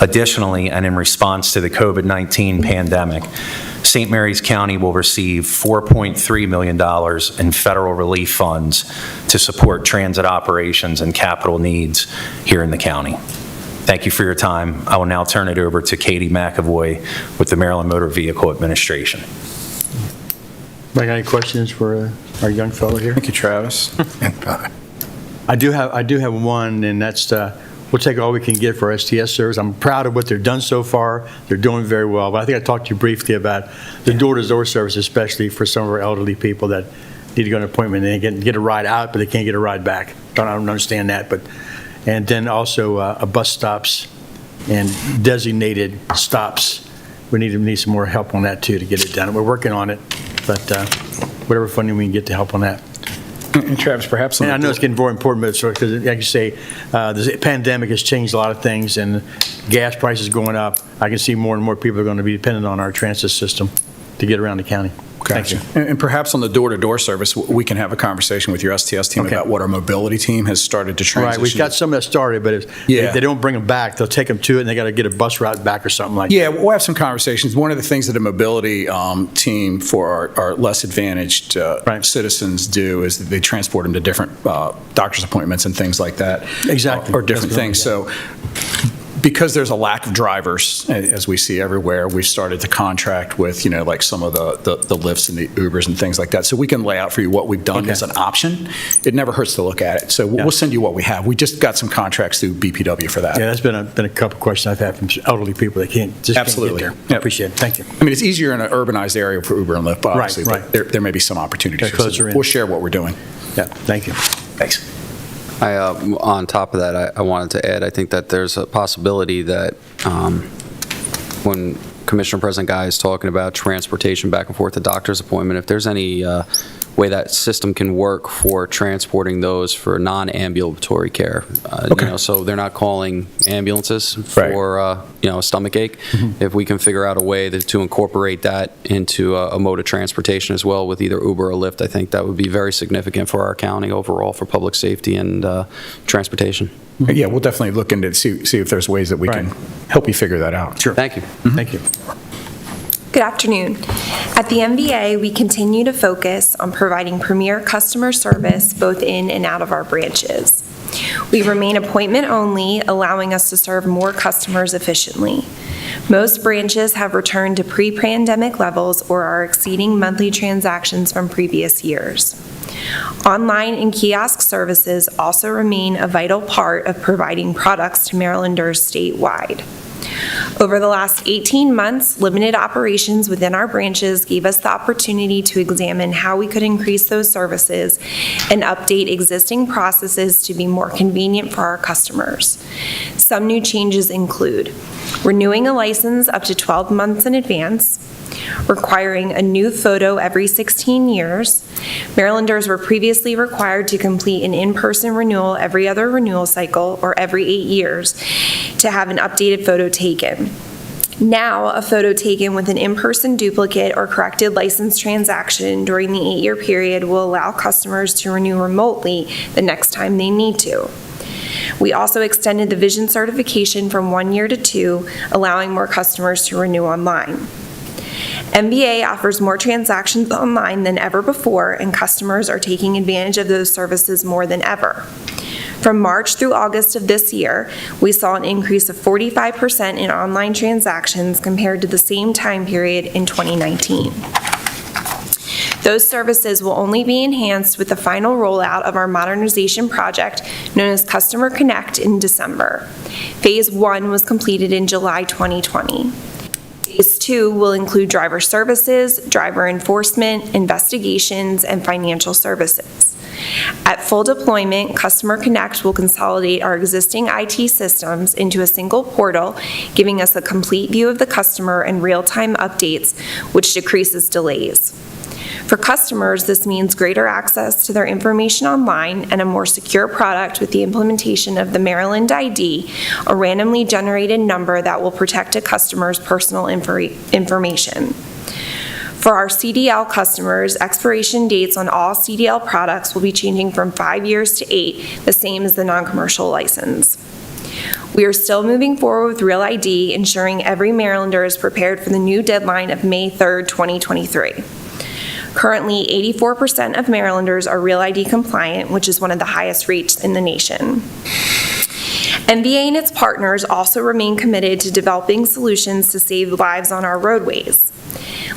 Additionally, and in response to the COVID-19 pandemic, St. Mary's County will receive $4.3 million in federal relief funds to support transit operations and capital needs here in the county. Thank you for your time. I will now turn it over to Katie McAvoy with the Maryland Motor Vehicle Administration. Got any questions for our young fellow here? Thank you, Travis. I do have one, and that's we'll take all we can get for STS service. I'm proud of what they've done so far. They're doing very well. But I think I talked to you briefly about the door-to-door service, especially for some of our elderly people that need to go to an appointment and they get a ride out, but they can't get a ride back. I don't understand that, but. And then also bus stops and designated stops. We need some more help on that too to get it done. We're working on it, but whatever funding we can get to help on that. And Travis, perhaps. And I know it's getting more important, but because like you say, the pandemic has changed a lot of things, and gas prices going up. I can see more and more people are going to be dependent on our transit system to get around the county. Thank you. And perhaps on the door-to-door service, we can have a conversation with your STS team about what our mobility team has started to transition. Right, we've got some that started, but if they don't bring them back, they'll take them to it, and they got to get a bus route back or something like that. Yeah, we'll have some conversations. One of the things that a mobility team for our less advantaged citizens do is that they transport them to different doctor's appointments and things like that. Exactly. Or different things. So because there's a lack of drivers, as we see everywhere, we've started to contract with, like some of the Lyfts and the Ubers and things like that. So we can lay out for you what we've done as an option. It never hurts to look at it. So we'll send you what we have. We just got some contracts through BPW for that. Yeah, that's been a couple questions I've had from elderly people that can't get there. I appreciate it. Thank you. I mean, it's easier in an urbanized area for Uber and Lyft, obviously, but there may be some opportunities. We'll share what we're doing. Yeah, thank you. Thanks. On top of that, I wanted to add, I think that there's a possibility that when Commissioner President Guy is talking about transportation back and forth to doctor's appointment, if there's any way that system can work for transporting those for non-ambulatory care. So they're not calling ambulances for a stomach ache. If we can figure out a way to incorporate that into a mode of transportation as well with either Uber or Lyft, I think that would be very significant for our county overall for public safety and transportation. Yeah, we'll definitely look into it, see if there's ways that we can help you figure that out. Sure. Thank you. Thank you. Good afternoon. At the MVA, we continue to focus on providing premier customer service both in and out of our branches. We remain appointment only, allowing us to serve more customers efficiently. Most branches have returned to pre-pandemic levels or are exceeding monthly transactions from previous years. Online and kiosk services also remain a vital part of providing products to Marylanders statewide. Over the last 18 months, limited operations within our branches gave us the opportunity to examine how we could increase those services and update existing processes to be more convenient for our customers. Some new changes include renewing a license up to 12 months in advance, requiring a new photo every 16 years. Marylanders were previously required to complete an in-person renewal every other renewal cycle or every 8 years to have an updated photo taken. Now, a photo taken with an in-person duplicate or corrected license transaction during the 8-year period will allow customers to renew remotely the next time they need to. We also extended the vision certification from 1 year to 2, allowing more customers to renew online. MBA offers more transactions online than ever before, and customers are taking advantage of those services more than ever. From March through August of this year, we saw an increase of 45% in online transactions compared to the same time period in 2019. Those services will only be enhanced with the final rollout of our modernization project known as Customer Connect in December. Phase 1 was completed in July 2020. Phase 2 will include driver services, driver enforcement, investigations, and financial services. At full deployment, Customer Connect will consolidate our existing IT systems into a single portal, giving us a complete view of the customer and real-time updates, which decreases delays. For customers, this means greater access to their information online and a more secure product with the implementation of the Maryland ID, a randomly generated number that will protect a customer's personal information. For our CDL customers, expiration dates on all CDL products will be changing from 5 years to 8, the same as the non-commercial license. We are still moving forward with Real ID, ensuring every Marylander is prepared for the new deadline of May 3rd, 2023. Currently, 84% of Marylanders are Real ID compliant, which is one of the highest rates in the nation. MVA and its partners also remain committed to developing solutions to save lives on our roadways.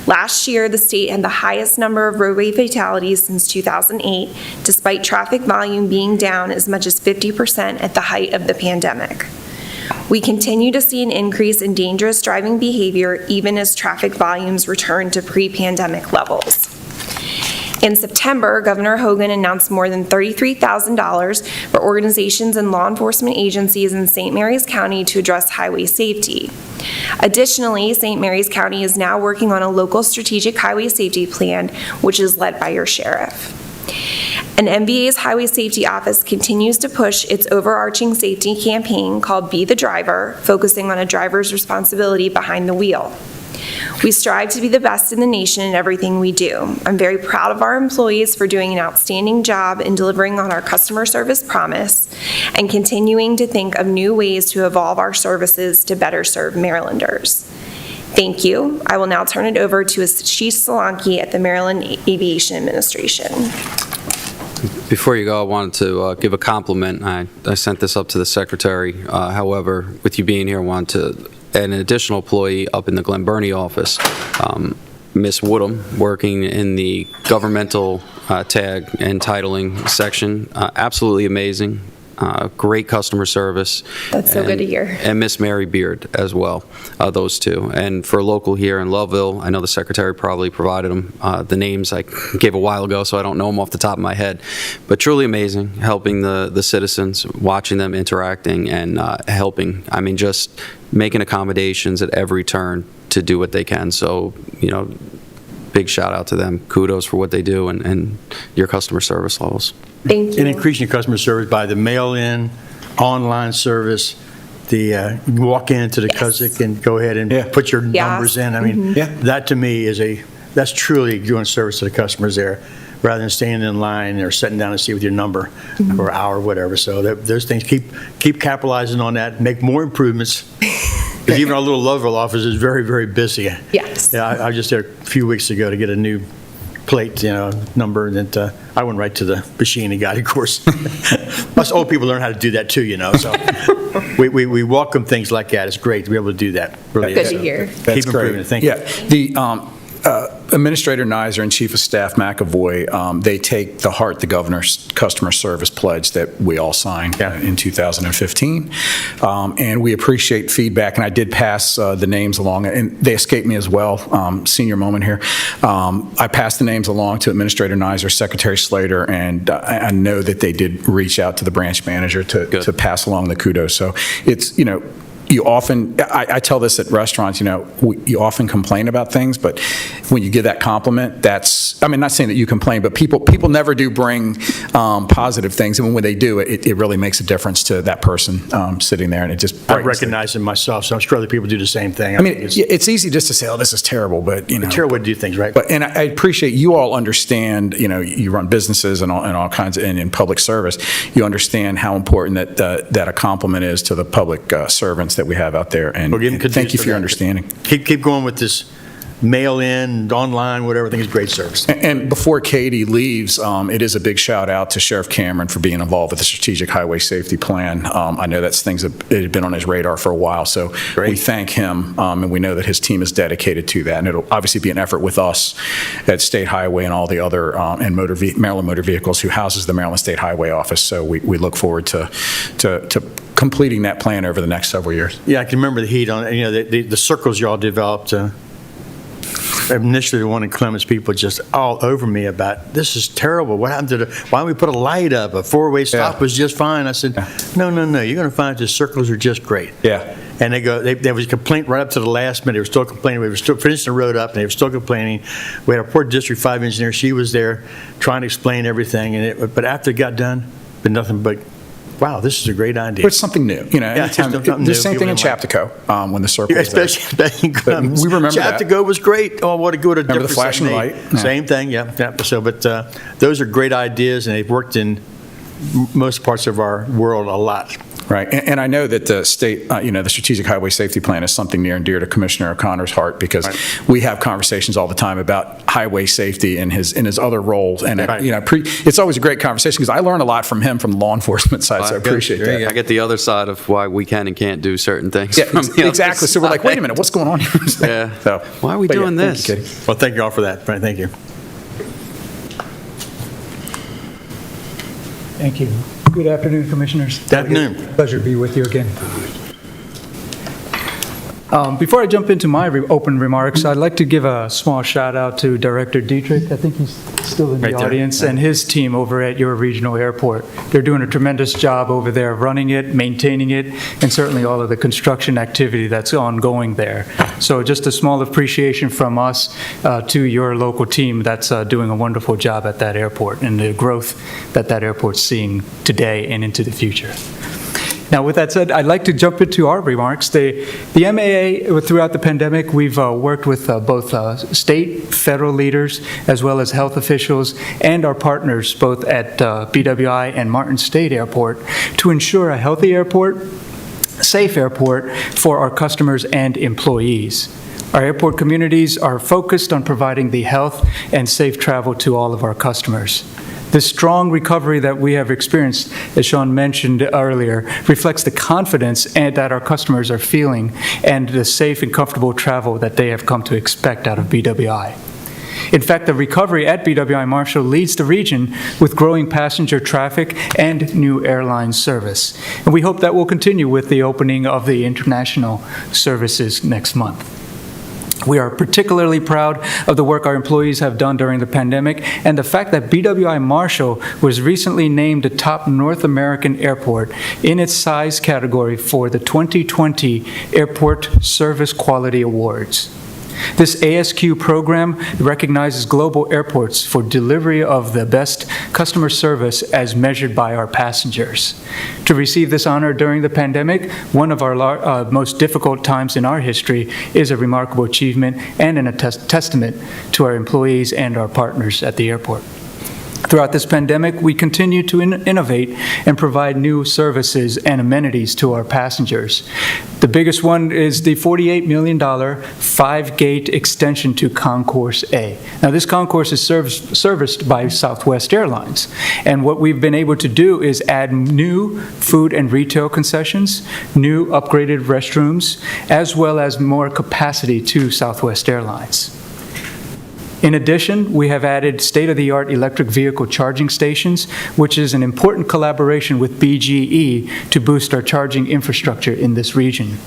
Last year, the state had the highest number of roadway fatalities since 2008, despite traffic volume being down as much as 50% at the height of the pandemic. We continue to see an increase in dangerous driving behavior even as traffic volumes return to pre-pandemic levels. In September, Governor Hogan announced more than $33,000 for organizations and law enforcement agencies in St. Mary's County to address highway safety. Additionally, St. Mary's County is now working on a local strategic highway safety plan, which is led by your sheriff. And MVA's Highway Safety Office continues to push its overarching safety campaign called Be the Driver, focusing on a driver's responsibility behind the wheel. We strive to be the best in the nation in everything we do. I'm very proud of our employees for doing an outstanding job in delivering on our customer service promise and continuing to think of new ways to evolve our services to better serve Marylanders. Thank you. I will now turn it over to Ashish Solanki at the Maryland Aviation Administration. Before you go, I wanted to give a compliment. I sent this up to the secretary. However, with you being here, I wanted to add an additional employee up in the Glen Burnie office, Miss Woodham, working in the governmental tag and titling section. Absolutely amazing. Great customer service. That's so good to hear. And Miss Mary Beard as well, those two. And for local here in Loveville, I know the secretary probably provided them the names I gave a while ago, so I don't know them off the top of my head. But truly amazing, helping the citizens, watching them interacting and helping. I mean, just making accommodations at every turn to do what they can. So, you know, big shout out to them. Kudos for what they do and your customer service levels. Thank you. And increasing your customer service by the mail-in, online service, the you walk into the Cusick and go ahead and put your numbers in. I mean, that to me is that's truly doing service to the customers there, rather than staying in line or sitting down to see with your number or hour, whatever. So those things, keep capitalizing on that, make more improvements. Because even our little Loveville office is very, very busy. Yes. Yeah, I was just there a few weeks ago to get a new plate, number that I went right to the machine and got, of course. Us old people learn how to do that too, So we welcome things like that. It's great to be able to do that. Really, good to hear. Keep improving it. Thank you. The Administrator Nizer and Chief of Staff McAvoy, they take to heart the governor's customer service pledge that we all signed in 2015. And we appreciate feedback, and I did pass the names along, and they escaped me as well, senior moment here. I passed the names along to Administrator Nizer, Secretary Slater, and I know that they did reach out to the branch manager to pass along the kudos. So it's, you often, I tell this at restaurants, you often complain about things, but when you give that compliment, that's, I mean, not saying that you complain, but people never do bring positive things, and when they do, it really makes a difference to that person sitting there, and it just I brightens recognize it myself, so I'm sure other people do the same thing. I mean, it's easy just to say, oh, this is terrible, but, you know. Terrible way to do things, right? And I appreciate you all understand, you know, you run businesses and all kinds of, and in public service, you understand how important that a compliment is to the public servants that we have out there, and Well, give them and thank you kudos for your that. understanding. Keep going with this mail-in, online, whatever. I think it's great service. And before Katie leaves, it is a big shout out to Sheriff Cameron for being involved with the Strategic Highway Safety Plan. I know that's things that had been on his radar for a while, so we thank him, and we know that his team is dedicated to that. And it'll obviously be an effort with us at State Highway and all the other, and Maryland Motor Vehicles, who houses the Maryland State Highway Office. So we look forward to completing that plan over the next several years. Yeah, I can remember the heat on it. You know, the circles you all developed. Initially, the one in Clemens, people just all over me about, this is terrible. What happened to why don't we put a light up? A four-way stop was just fine. I said, no. You're going to find the circles are just great. Yeah. And there was a complaint right up to the last minute. They were still complaining. We were still finishing the road up, and they were still complaining. We had a poor District 5 engineer. She was there trying to explain everything. But after it got done, been nothing but, wow, this is a great idea. But it's something new, you know. Yeah, Anytime, it's something the new. same thing in People didn't Chaptico when the circle was there. Especially in Clemens. we remember that. Chaptico was great. Oh, what a good Remember the difference flashing that made. light? Yeah. Same thing, yeah. So, but those are great ideas, and they've worked in most parts of our world a lot. Right, and I know that the state, the Strategic Highway Safety Plan is something near and dear to Commissioner O'Connor's heart, because we have conversations all the time about highway safety in his other roles, and it's always a great conversation because I learn a lot from him from the law enforcement side, so I appreciate that. I get the other side of why we can and can't do certain things. Yeah, from the other exactly. So we're like, wait a minute, what's going on here? Yeah. So, why are we doing this? Thank you, Katie. Well, thank you all for that. Thank you. Thank you. Good afternoon, Commissioners. Good afternoon. Pleasure to be with you again. Before I jump into my open remarks, I'd like to give a small shout out to Director Dietrich. I think he's still in the Right there. audience, and his team over at your regional airport. They're doing a tremendous job over there, running it, maintaining it, and certainly all of the construction activity that's ongoing there. So just a small appreciation from us to your local team that's doing a wonderful job at that airport and the growth that airport's seeing today and into the future. Now, with that said, I'd like to jump into our remarks. The MAA, throughout the pandemic, we've worked with both state, federal leaders, as well as health officials, and our partners, both at BWI and Martin State Airport, to ensure a healthy airport, safe airport for our customers and employees. Our airport communities are focused on providing the health and safe travel to all of our customers. This strong recovery that we have experienced, as Sean mentioned earlier, reflects the confidence that our customers are feeling and the safe and comfortable travel that they have come to expect out of BWI. In fact, the recovery at BWI Marshall leads the region with growing passenger traffic and new airline service. And we hope that will continue with the opening of the international services next month. We are particularly proud of the work our employees have done during the pandemic and the fact that BWI Marshall was recently named the top North American airport in its size category for the 2020 Airport Service Quality Awards. This ASQ program recognizes global airports for delivery of the best customer service as measured by our passengers. To receive this honor during the pandemic, one of our most difficult times in our history, is a remarkable achievement and a testament to our employees and our partners at the airport. Throughout this pandemic, we continue to innovate and provide new services and amenities to our passengers. The biggest one is the $48 million 5-gate extension to Concourse A. Now, this concourse is serviced by Southwest Airlines, and what we've been able to do is add new food and retail concessions, new upgraded restrooms, as well as more capacity to Southwest Airlines. In addition, we have added state-of-the-art electric vehicle charging stations, which is an important collaboration with BGE to boost our charging infrastructure in this region.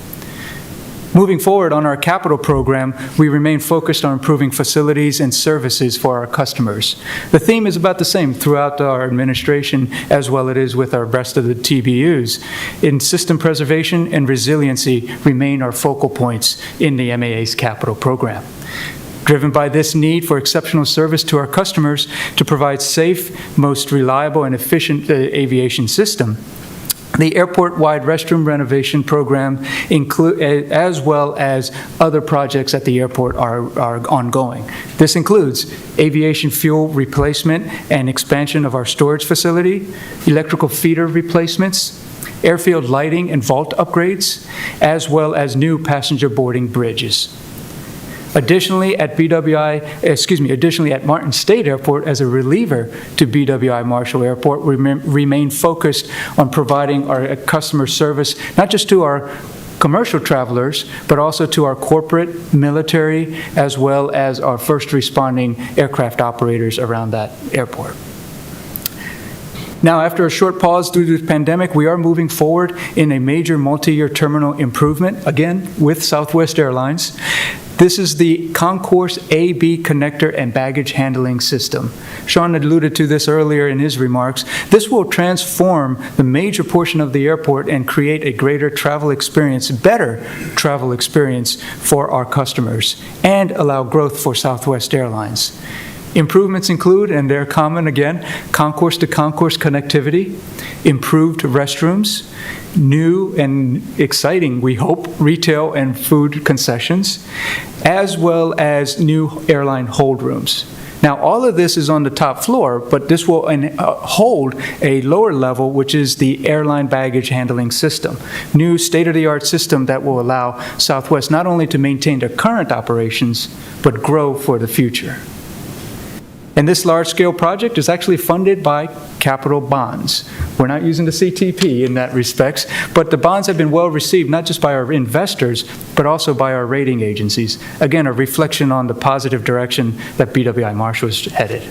Moving forward on our capital program, we remain focused on improving facilities and services for our customers. The theme is about the same throughout our administration, as well it is with our rest of the TBUs. In system preservation and resiliency remain our focal points in the MAA's capital program. Driven by this need for exceptional service to our customers to provide safe, most reliable, and efficient aviation system, the airport-wide restroom renovation program, as well as other projects at the airport, are ongoing. This includes aviation fuel replacement and expansion of our storage facility, electrical feeder replacements, airfield lighting and vault upgrades, as well as new passenger boarding bridges. Additionally, at Martin State Airport, as a reliever to BWI Marshall Airport, we remain focused on providing our customer service, not just to our commercial travelers, but also to our corporate, military, as well as our first responding aircraft operators around that airport. Now, after a short pause due to the pandemic, we are moving forward in a major multi-year terminal improvement, again, with Southwest Airlines. This is the Concourse AB connector and baggage handling system. Sean alluded to this earlier in his remarks. This will transform the major portion of the airport and create a greater travel experience, better travel experience for our customers, and allow growth for Southwest Airlines. Improvements include, and they're common again, concourse-to-concourse connectivity, improved restrooms, new and exciting, we hope, retail and food concessions, as well as new airline hold rooms. Now, all of this is on the top floor, but this will hold a lower level, which is the airline baggage handling system. New state-of-the-art system that will allow Southwest not only to maintain their current operations, but grow for the future. And this large-scale project is actually funded by capital bonds. We're not using the CTP in that respect, but the bonds have been well received, not just by our investors, but also by our rating agencies. Again, a reflection on the positive direction that BWI Marshall is headed.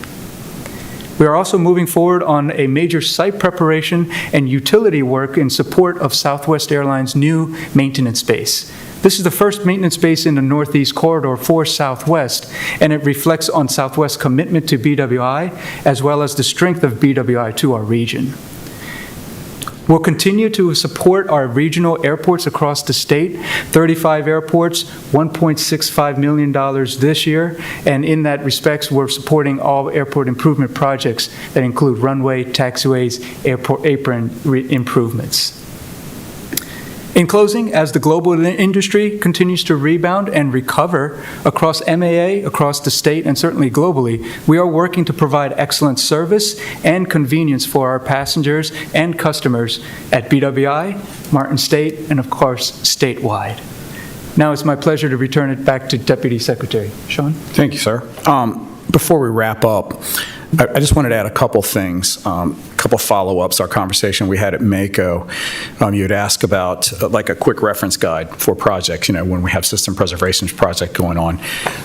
We are also moving forward on a major site preparation and utility work in support of Southwest Airlines' new maintenance base. This is the first maintenance base in the Northeast Corridor for Southwest, and it reflects on Southwest's commitment to BWI, as well as the strength of BWI to our region. We'll continue to support our regional airports across the state, 35 airports, $1.65 million this year, and in that respect, we're supporting all airport improvement projects that include runway, taxiways, airport apron improvements. In closing, as the global industry continues to rebound and recover across MAA, across the state, and certainly globally, we are working to provide excellent service and convenience for our passengers and customers at BWI, Martin State, and of course, statewide. Now it's my pleasure to return it back to Deputy Secretary. Sean? Thank you, sir. Before we wrap up, I just wanted to add a couple things, a couple follow-ups, our conversation we had at MACO. You had asked about like a quick reference guide for projects, when we have system preservation project going on,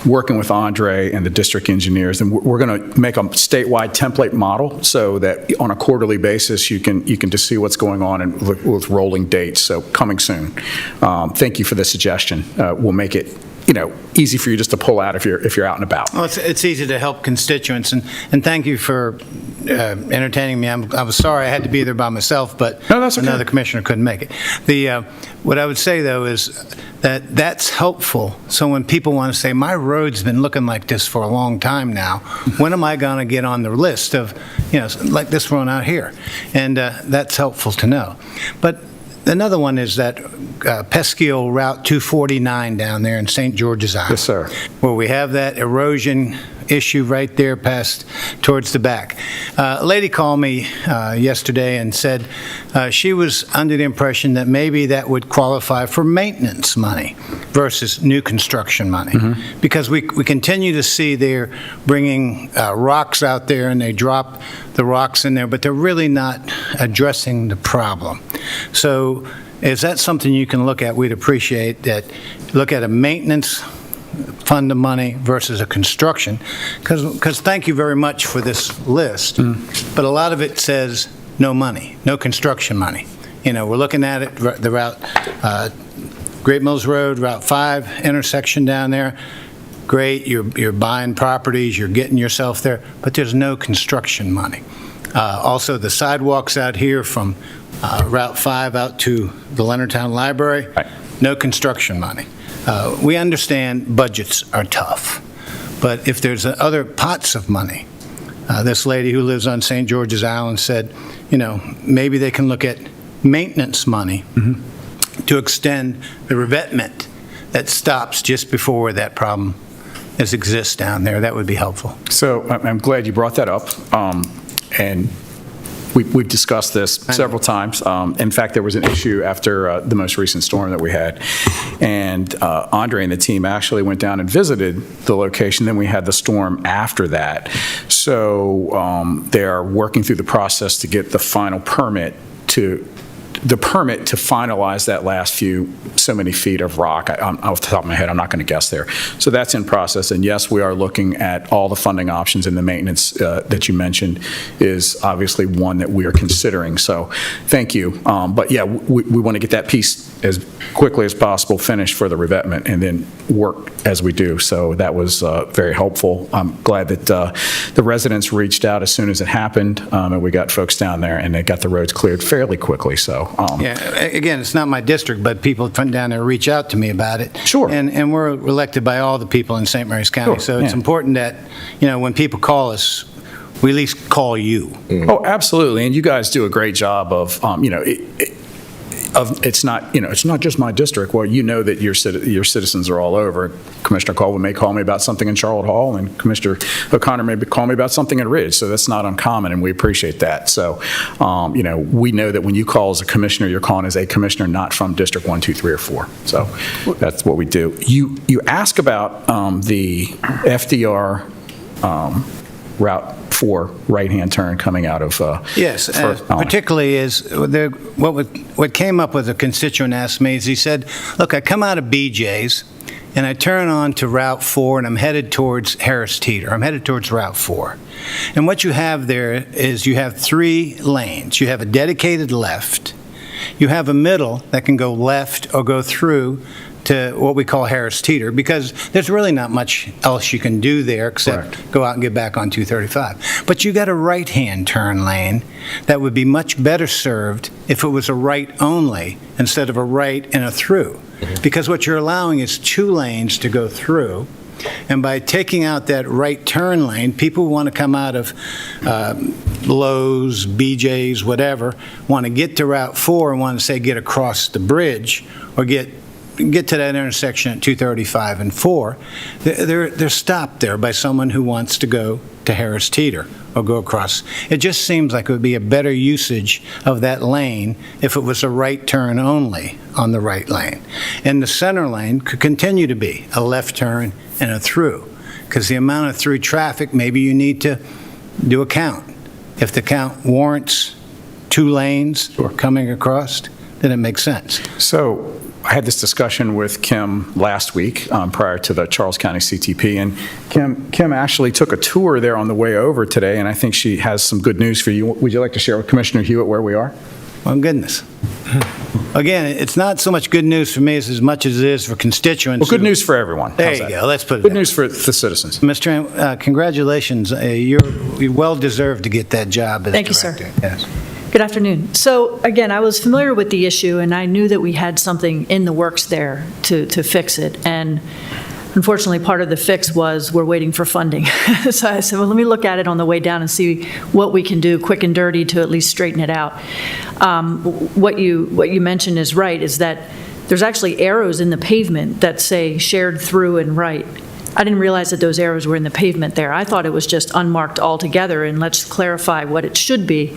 working with Andre and the district engineers, and we're going to make a statewide template model so that on a quarterly basis you can just see what's going on and with rolling dates, so coming soon. Thank you for the suggestion. We'll make it easy for you just to pull out if you're out and about. Well, it's easy to help constituents, and thank you for entertaining me. I was sorry I had to be there by myself, but no, that's okay. Another commissioner couldn't make it. What I would say, though, is that's helpful. So when people want to say, my road's been looking like this for a long time now, when am I going to get on the list of, like this one out here? And that's helpful to know. But another one is that Pesquil Route 249 down there in St. George's Island. Yes, sir. Where we have that erosion issue right there past towards the back. A lady called me yesterday and said she was under the impression that maybe that would qualify for maintenance money versus new construction money. Mm-hmm. Because we continue to see they're bringing rocks out there and they drop the rocks in there, but they're really not addressing the problem. So is that something you can look at? We'd appreciate that. Look at a maintenance fund of money versus a construction, because thank you very much for this list, but a lot of it says no money, no construction money. We're looking at it, the route, Great Mills Road, Route 5 intersection down there. Great, you're buying properties, you're getting yourself there, but there's no construction money. Also, the sidewalks out here from Route 5 out to the Leonardtown Library, right. No construction money. We understand budgets are tough, But if there's other pots of money, this lady who lives on St. George's Island said, maybe they can look at maintenance money to extend the revetment that stops just before that problem exists down there. That would be helpful. So I'm glad you brought that up. And we've discussed this several times. In fact, there was an issue after the most recent storm that we had. And Andre and the team actually went down and visited the location. Then we had the storm after that. So they're working through the process to get the final permit to finalize that last so many feet of rock. Off the top of my head, I'm not going to guess there. So that's in process. And yes, we are looking at all the funding options, and the maintenance that you mentioned is obviously one that we are considering. So thank you. But yeah, we want to get that piece as quickly as possible finished for the revetment and then work as we do. So that was very helpful. I'm glad that the residents reached out as soon as it happened, and we got folks down there and they got the roads cleared fairly quickly. So yeah, again, it's not my district, but people from down there reach out to me about it. Sure. And we're elected by all the people in St. Mary's County. Sure, So it's important that, when people call us, we at least call you. Oh, absolutely. And you guys do a great job of, it's not just my district. Well, that your citizens are all over. Commissioner Colvin may call me about something in Charlotte Hall, and Commissioner O'Connor may call me about something in Ridge. So that's not uncommon, and we appreciate that. So, we know that when you call as a commissioner, you're calling as a commissioner, not from District 1, 2, 3, or 4. So that's what we do. You ask about the FDR Route 4 right-hand turn coming out of Yes, particularly is what came up with a constituent asked me is he said, look, I come out of BJ's and I turn on to Route 4 and I'm headed towards Harris Teeter. I'm headed towards Route 4. And what you have there is you have 3 lanes. You have a dedicated left. You have a middle that can go left or go through to what we call Harris Teeter, because there's really not much else you can do there except go out and get back on 235. But you got a right-hand turn lane that would be much better served if it was a right only instead of a right and a through. Because what you're allowing is 2 lanes to go through. And by taking out that right turn lane, people who want to come out of Lowe's, BJ's, whatever, want to get to Route 4 and want to, say, get across the bridge or get to that intersection at 235 and 4, they're stopped there by someone who wants to go to Harris Teeter or go across. It just seems like it would be a better usage of that lane if it was a right turn only on the right lane. And the center lane could continue to be a left turn and a through, because the amount of through traffic, maybe you need to do a count. If the count warrants 2 lanes coming across, then it makes sense. So I had this discussion with Kim last week prior to the Charles County CTP, and Kim actually took a tour there on the way over today, and I think she has some good news for you. Would you like to share with Commissioner Hewitt where we are? Oh, goodness. Again, it's not so much good news for me as much as it is for constituents. Well, good news for everyone. There you go. Let's put it Good news for the citizens. Mr. Tran, congratulations. You're well-deserved to get that job as Thank director. you, sir. Yes. Good afternoon. So again, I was familiar with the issue, and I knew that we had something in the works there to fix it. And unfortunately, part of the fix was we're waiting for funding. So I said, well, let me look at it on the way down and see what we can do quick and dirty to at least straighten it out. What you mentioned is right, is that there's actually arrows in the pavement that say shared through and right. I didn't realize that those arrows were in the pavement there. I thought it was just unmarked altogether, and let's clarify what it should be.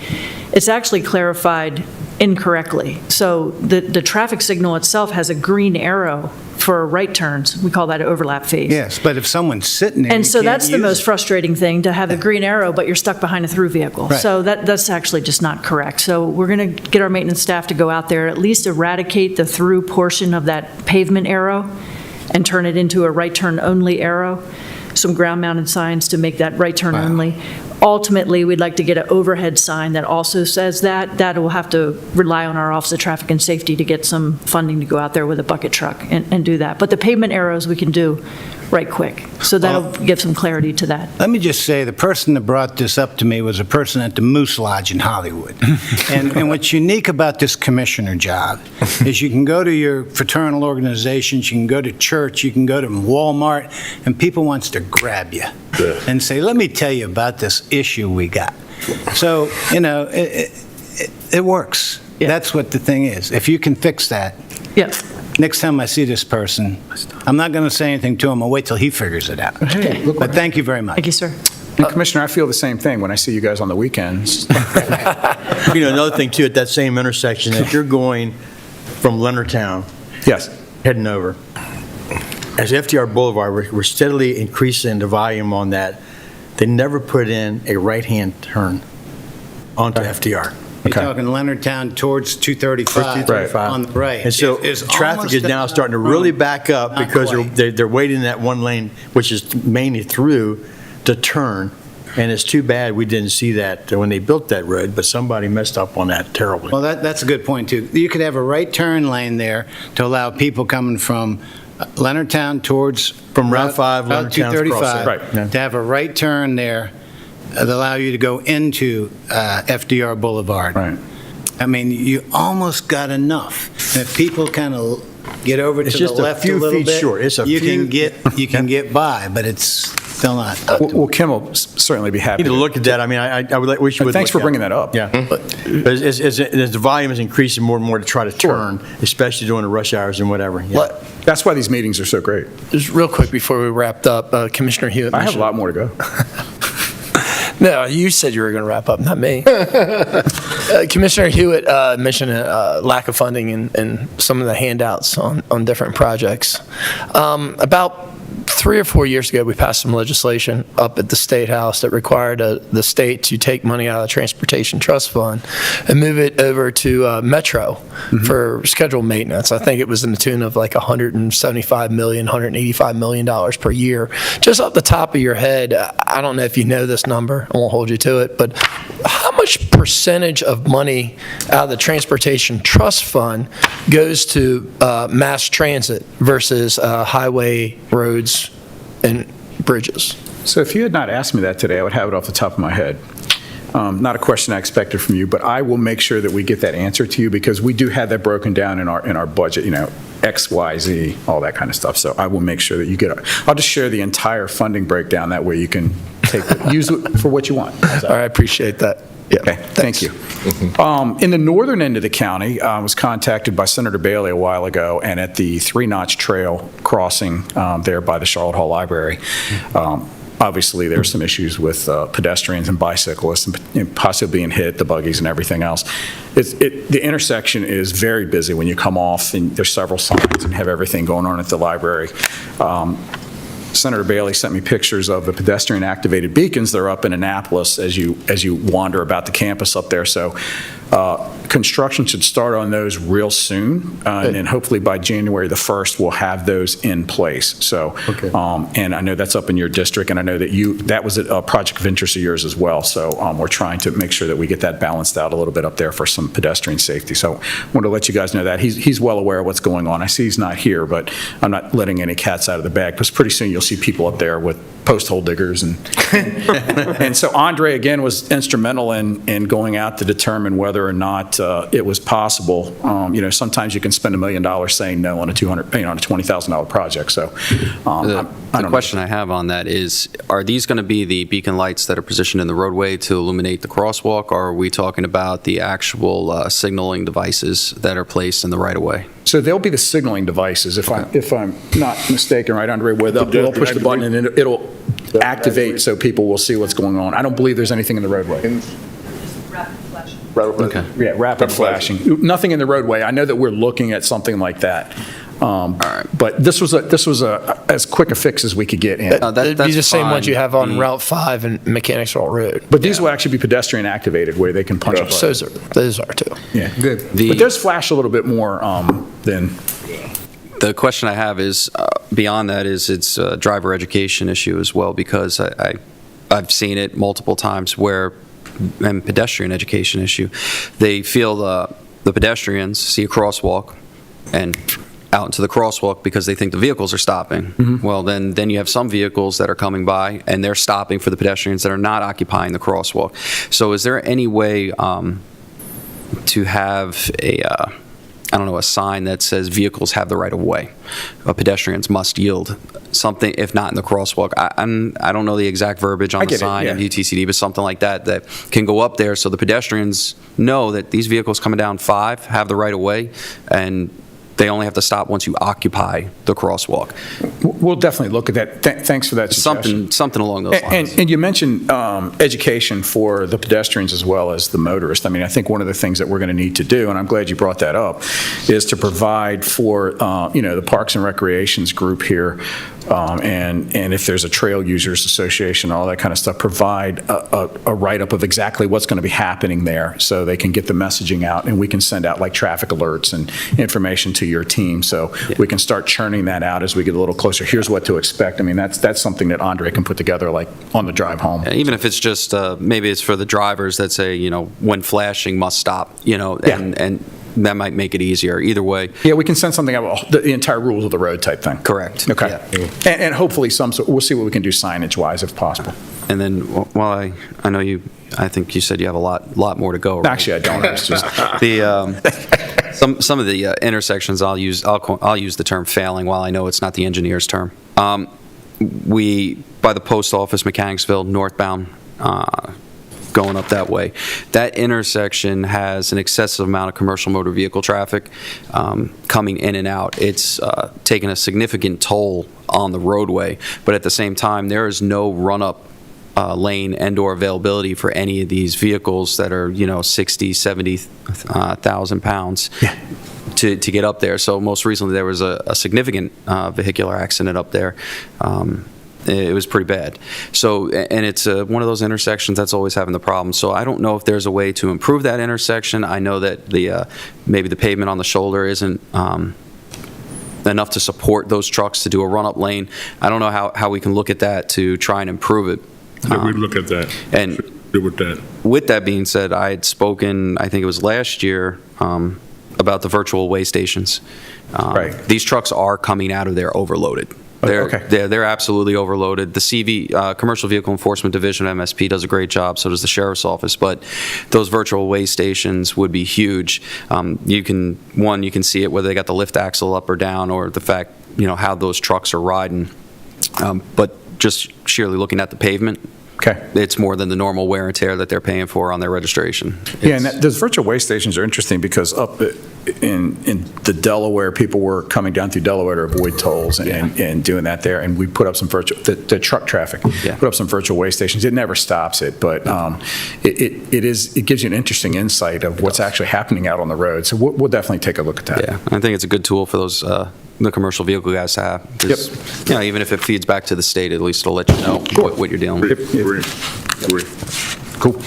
It's actually clarified incorrectly. So the traffic signal itself has a green arrow for right turns. We call that an overlap phase. Yes, but if someone's sitting there, And you so can't that's the use most it. frustrating thing, to have a green arrow, but you're stuck behind a through vehicle. Right. So that's actually just not correct. So we're going to get our maintenance staff to go out there, at least eradicate the through portion of that pavement arrow and turn it into a right turn only arrow. Some ground mounted signs to make that right turn only. ultimately, we'd like to get an overhead sign that also says that. That will have to rely on our Office of Traffic and Safety to get some funding to go out there with a bucket truck and do that. But the pavement arrows we can do right quick, so that'll give some clarity to that. Let me just say, the person that brought this up to me was a person at the Moose Lodge in Hollywood. And what's unique about this commissioner job is you can go to your fraternal organizations, you can go to church, you can go to Walmart, and people wants to grab you and say, let me tell you about this issue we got. So, it works. Yeah. That's what the thing is. If you can fix that, Yeah. next time I see this person, I'm not going to say anything to him. I'll wait till he figures it out. But thank you very much. Thank you, sir. And Commissioner, I feel the same thing when I see you guys on the weekends. Another thing too, at that same intersection, if you're going from Leonardtown, Yes. heading over, as FDR Boulevard, we're steadily increasing the volume on that. They never put in a right-hand turn onto FDR. You're Okay. talking Leonardtown towards 235 Right. on the right. And so It's traffic almost is now starting to really back up Not because quite. they're waiting in that one lane, which is mainly through, to turn. And it's too bad we didn't see that when they built that road, but somebody messed up on that terribly. Well, that's a good point, too. You could have a right turn lane there to allow people coming from Leonardtown towards... From Route 5, Route Leonardtown's 235, Right. Yeah. to have a right turn there that allow you to go into FDR Boulevard. Right. I mean, you almost got enough. If people kind of get over to It's the just a left a few little feet bit, short. It's a you few- can get by, but it's still not. Well, Kim will certainly be happy. Need to look at that. I mean, I would like, we should. Thanks for bringing that up. Yeah. But as the volume is increasing more and more to try to turn, especially during the rush hours and whatever. Yeah. That's why these meetings are so great. Just real quick before we wrapped up, Commissioner Hewitt I have a mentioned- lot more to go. No, you said you were going to wrap up, not me. Commissioner Hewitt mentioned lack of funding in some of the handouts on different projects. About 3 or 4 years ago, we passed some legislation up at the State House that required the state to take money out of the Transportation Trust Fund and move it over to Metro for scheduled maintenance. I think it was in the tune of like $175 million, $185 million per year. Just off the top of your head, I don't know if you know this number, I won't hold you to it, but how much percentage of money out of the Transportation Trust Fund goes to mass transit versus highway, roads, and bridges? So if you had not asked me that today, I would have it off the top of my head. Not a question I expected from you, but I will make sure that we get that answer to you because we do have that broken down in our budget, X, Y, Z, all that kind of stuff. So I will make sure that you get it. I'll just share the entire funding breakdown. That way you can use it for what you want. All right, I appreciate that. Yeah, Okay, thank you. In the northern end of the county, I was contacted by Senator Bailey a while ago, and at the Three Notch Trail crossing there by the Charlotte Hall Library, obviously there's some issues with pedestrians and bicyclists and possibly being hit, the buggies and everything else. The intersection is very busy when you come off, and there's several signs and have everything going on at the library. Senator Bailey sent me pictures of the pedestrian-activated beacons that are up in Annapolis as you wander about the campus up there. So construction should start on those real soon, and then hopefully by January the 1st, we'll have those in place. So, and I know that's up in your district, and I know that that was a project of interest of yours as well. So we're trying to make sure that we get that balanced out a little bit up there for some pedestrian safety. So I want to let you guys know that. He's well aware of what's going on. I see he's not here, but I'm not letting any cats out of the bag, because pretty soon you'll see people up there with post hole diggers and so Andre again was instrumental in going out to determine whether or not it was possible. Sometimes you can spend $1 million saying no on a $20,000 project. So the question I have on that is, are these going to be the beacon lights that are positioned in the roadway to illuminate the crosswalk, or are we talking about the actual signaling devices that are placed in the right of way? So they'll be the signaling devices, if I'm not mistaken, right, Andre, where they'll push the button and it'll activate so people will see what's going on. I don't believe there's anything in the roadway. Rapid flashing. Okay. Yeah, rapid flashing. Nothing in the roadway. I know that we're looking at something like that. But this was as quick a fix as we could get in. It'd be the same ones you have on Route 5 and Mechanics Hall Road. But these will actually be pedestrian activated where they can punch a button. Those are too. Yeah, good. But those flash a little bit more than... The question I have is, beyond that, is it's a driver education issue as well, because I I've seen it multiple times where, and pedestrian education issue, they feel the pedestrians see a crosswalk and out into the crosswalk because they think the vehicles are stopping. Well, then you have some vehicles that are coming by and they're stopping for the pedestrians that are not occupying the crosswalk. So is there any way to have a sign that says vehicles have the right of way? Pedestrians must yield, something, if not in the crosswalk. I don't know the exact verbiage on the sign in UTCD, but something like that can go up there so the pedestrians know that these vehicles coming down 5 have the right of way, and they only have to stop once you occupy the crosswalk. We'll definitely look at that. Thanks for that suggestion. Something along those lines. And you mentioned education for the pedestrians as well as the motorists. I mean, I think one of the things that we're going to need to do, and I'm glad you brought that up, is to provide for, the Parks and Recreations group here, and if there's a Trail Users Association, all that kind of stuff, provide a write-up of exactly what's going to be happening there so they can get the messaging out, and we can send out like traffic alerts and information to your team, so we can start churning that out as we get a little closer. Here's what to expect. I mean, that's something that Andre can put together like on the drive home. Even if it's just, maybe it's for the drivers that say, when flashing must stop, and that might make it easier. Either way. Yeah, we can send something out, the entire rules of the road type thing. Correct. Okay. Yeah. And hopefully we'll see what we can do signage-wise if possible. And then, while I know I think you said you have a lot more to go. Right? Actually, I don't. It's just some of the intersections I'll use the term failing, while I know it's not the engineer's term. By the post office, Mechanicsville, northbound, going up that way, that intersection has an excessive amount of commercial motor vehicle traffic coming in and out. It's taken a significant toll on the roadway, but at the same time, there is no run-up lane and/or availability for any of these vehicles that are 60, 70,000 pounds to get up there. So most recently there was a significant vehicular accident up there. It was pretty bad. So, and it's one of those intersections that's always having the problem. So I don't know if there's a way to improve that intersection. I know that maybe the pavement on the shoulder isn't enough to support those trucks to do a run-up lane. I don't know how we can look at that to try and improve it. Yeah, we look at that. And with that. With that being said, I had spoken, I think it was last year, about the virtual weigh stations. Right. These trucks are coming out of there overloaded. They're absolutely overloaded. The CV, Commercial Vehicle Enforcement Division of MSP, does a great job, so does the Sheriff's Office, but those virtual weigh stations would be huge. You can see it whether they got the lift axle up or down, or the fact, how those trucks are riding. But just sheerly looking at the pavement, it's more than the normal wear and tear that they're paying for on their registration. And those virtual weigh stations are interesting because up in the Delaware, people were coming down through Delaware to avoid tolls and doing that there. And we put up some virtual, the truck traffic, put up some virtual weigh stations. It never stops it, but it gives you an interesting insight of what's actually happening out on the road. So we'll definitely take a look at that. Yeah, I think it's a good tool for those the commercial vehicle guys to have. 'Cause, even if it feeds back to the state, at least it'll let you know what you're dealing with. Agree. Cool.